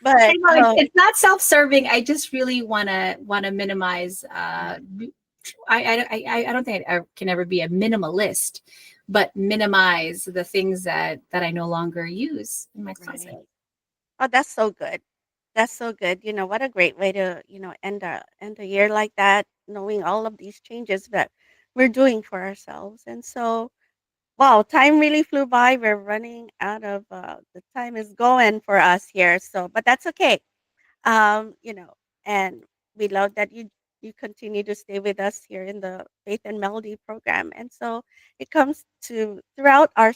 But know it's not self-serving. I just really wanna minimize. I don't think I can ever be a minimalist, but minimize the things that I no longer use in my closet. right. Oh, that's so good. That's so good. What a great way to, end a year like that, knowing all of these changes that we're doing for ourselves. And so, wow, time really flew by. We're running out of the time is going for us here. So, but that's okay. Um, you know, and we love that you continue to stay with us here in the Faith and Melody program. And so it comes to throughout our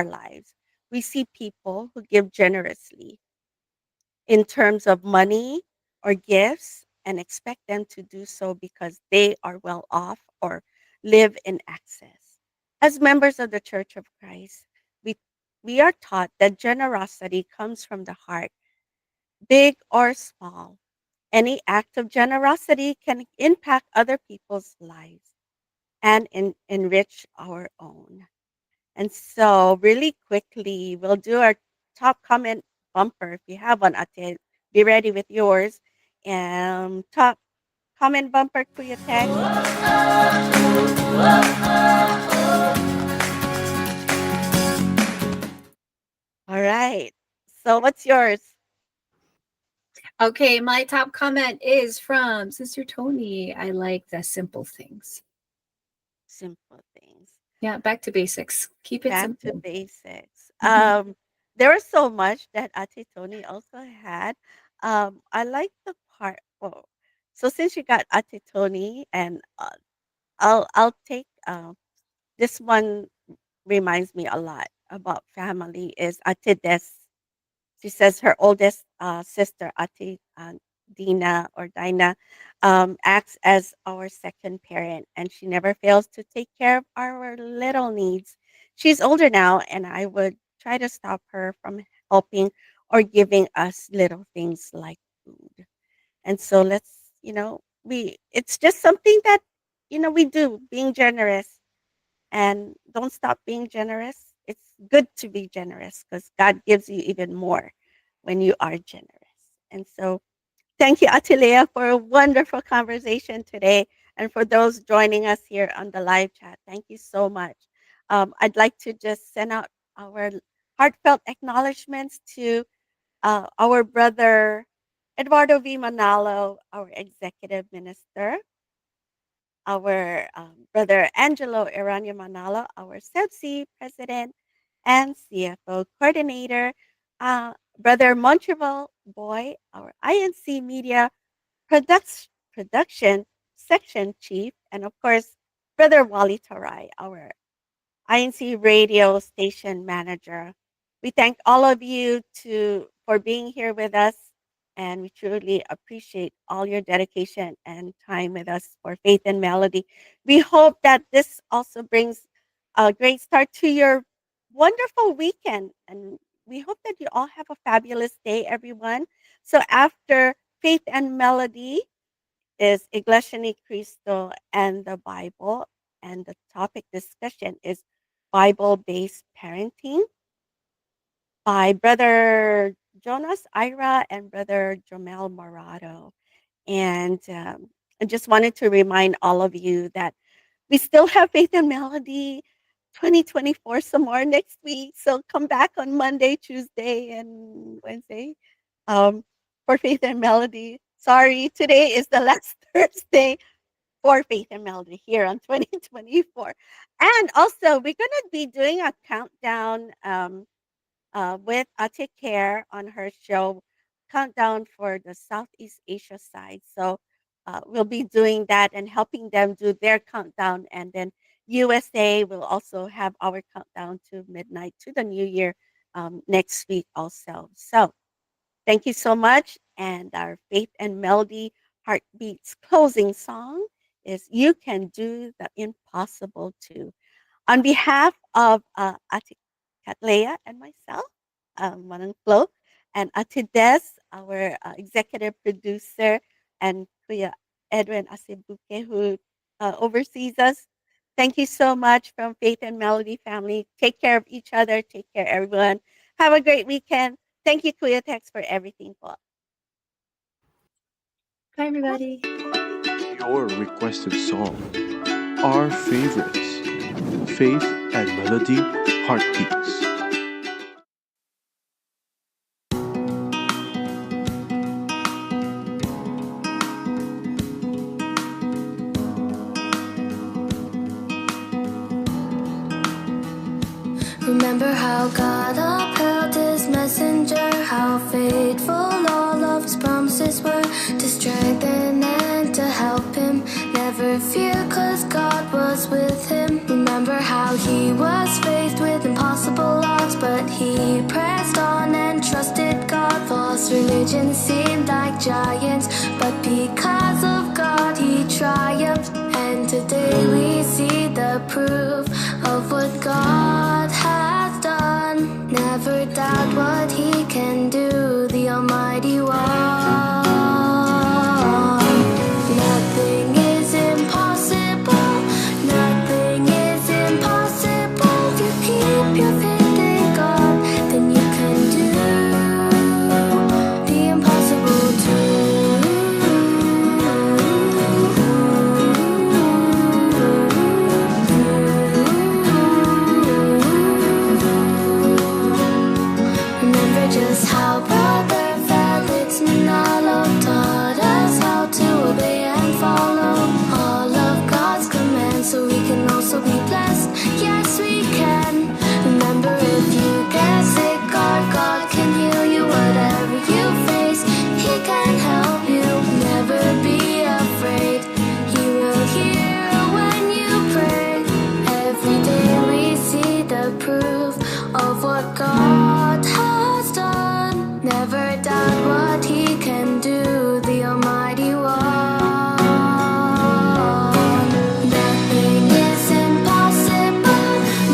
lives, we see people who give generously in terms of money or gifts and expect them to do so because they are well off or live in excess. As members of the Church of Christ, we we are taught that generosity comes from the heart, big or small. Any act of generosity can impact other people's lives and enrich our own. And so, really quickly, we'll do our top comment bumper. If you have one, Ate, be ready with yours. Top comment bumper, Kuya Tech. All right. So, what's yours? Okay, my top comment is from Sister Tony. I like the simple things. Simple things. Yeah, back to basics. Keep it Back to simple. basics. Mhm. There was so much that Ate Tony also had. I like the part. Oh, so since you got Ate Tony, and I'll take this one reminds me a lot about family is Ate Des. She says her oldest sister, Ate Dina or Dinah, acts as our second parent, and she never fails to take care of our little needs. She's older now, and I would try to stop her from helping or giving us little things like food. And so we it's just something that we do, being generous, and don't stop being generous. It's good to be generous because God gives you even more when you are generous. And so, thank you, Atilea, for a wonderful conversation today. And for those joining us here on the live chat, thank you so much. I'd like to just send out our heartfelt acknowledgments to our brother Eduardo V. Manalo, our executive minister, our brother Angelo Irania Manalo, our CEBSI president and CFO coordinator, brother Montreval Boy, our INC media production section chief, and of course, brother Wally Tarai, our INC radio station manager. We thank all of you for being here with us, and we truly appreciate all your dedication and time with us for Faith and Melody. We hope that this also brings a great start to your wonderful weekend, and we hope that you all have a fabulous day, everyone. So after Faith and Melody is Iglesia ni Cristo and the Bible, and the topic discussion is Bible-based parenting by Brother Jonas Ira and Brother Jomel Morado. And I just wanted to remind all of you that we still have Faith and Melody 2024 some more next week. So come back on Monday, Tuesday, and Wednesday for Faith and Melody. Sorry, today is the last Thursday for Faith and Melody here on 2024. And also, we're going to be doing a countdown with Ate Care on her show, Countdown for the Southeast Asia side. So we'll be doing that and helping them do their countdown. And then USA will also have our countdown to midnight to the new year next week also. So thank you so much. And our Faith and Melody Heartbeats closing song is You Can Do the Impossible Too. On behalf of Ate Catlea and myself, Manang Flo, and Ate Des, our executive producer, and Kuya Edwin Asibuke, who oversees us. Thank you so much from Faith and Melody family. Take care of each other. Take care, everyone. Have a great weekend. Thank you, Kuya Tex, for everything po. Bye, everybody. Your requested song. Our favorites. Faith and Melody Heartbeats. Remember how God upheld his messenger, how faithful all of his promises were, to strengthen and to help him. Never fear, cause God was with him. Remember how he was faced with impossible odds, but he pressed on and trusted God. False religion seemed like giants, but because of God he triumphed. And today we see the proof of what God has done. Never doubt what he can do, the Almighty One. Nothing is impossible, nothing is impossible. If you keep your faith in God, then you can do the impossible too. Remember just how Brother Felix Manalo taught us how to obey and follow all of God's commands, so we can also be blessed. Yes, we can. Remember, if you get sick, God can heal you. Whatever you face, he can help you. Never be afraid, he will hear when you pray. Every day we see the proof of what God has done. Never doubt what he can do, the Almighty One. Nothing is impossible,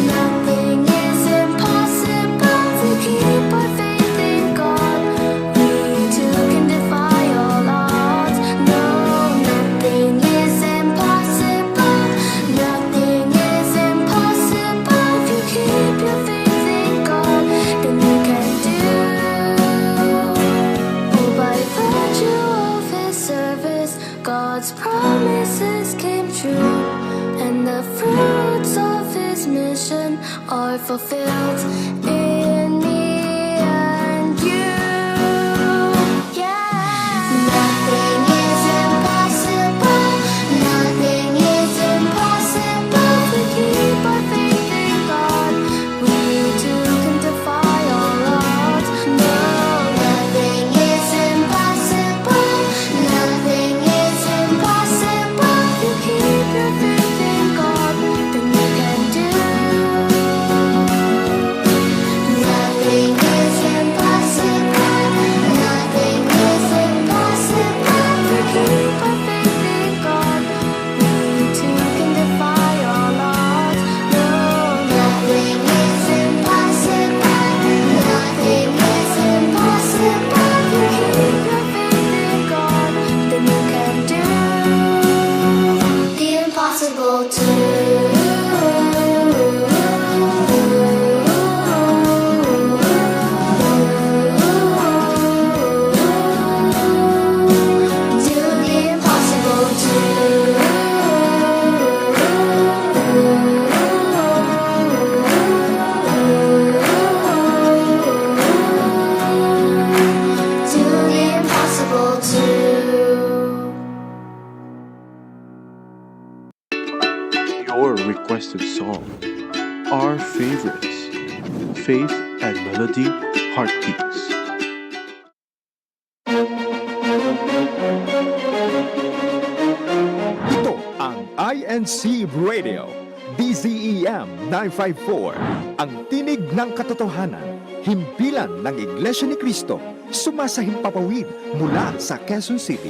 nothing is impossible. If we keep our faith in God, we too can defy all odds. No, nothing is impossible, nothing is impossible. If you keep your faith in God, then you can do. Oh, by virtue of his service, God's promises came true, and the fruits of his mission are fulfilled in me and you. Yeah. Nothing is impossible, nothing is impossible. If we keep our faith in God, we too can defy all odds. No, nothing is impossible, nothing is impossible. If you keep your faith in God, then you can do. Nothing is impossible, nothing is impossible. If we keep our faith in God, we too can defy all odds. No, nothing is impossible, nothing is impossible. If you keep your faith in God, then you can do the impossible too. Do the impossible too. Do the impossible too. your requested song, our favorites, Faith and Melody Heartbeats. Ito ang INCRadio, DZEM 954, ang tinig ng katotohanan, himpilan ng Iglesia ni Cristo, sumasahimpapawid mula sa Quezon City.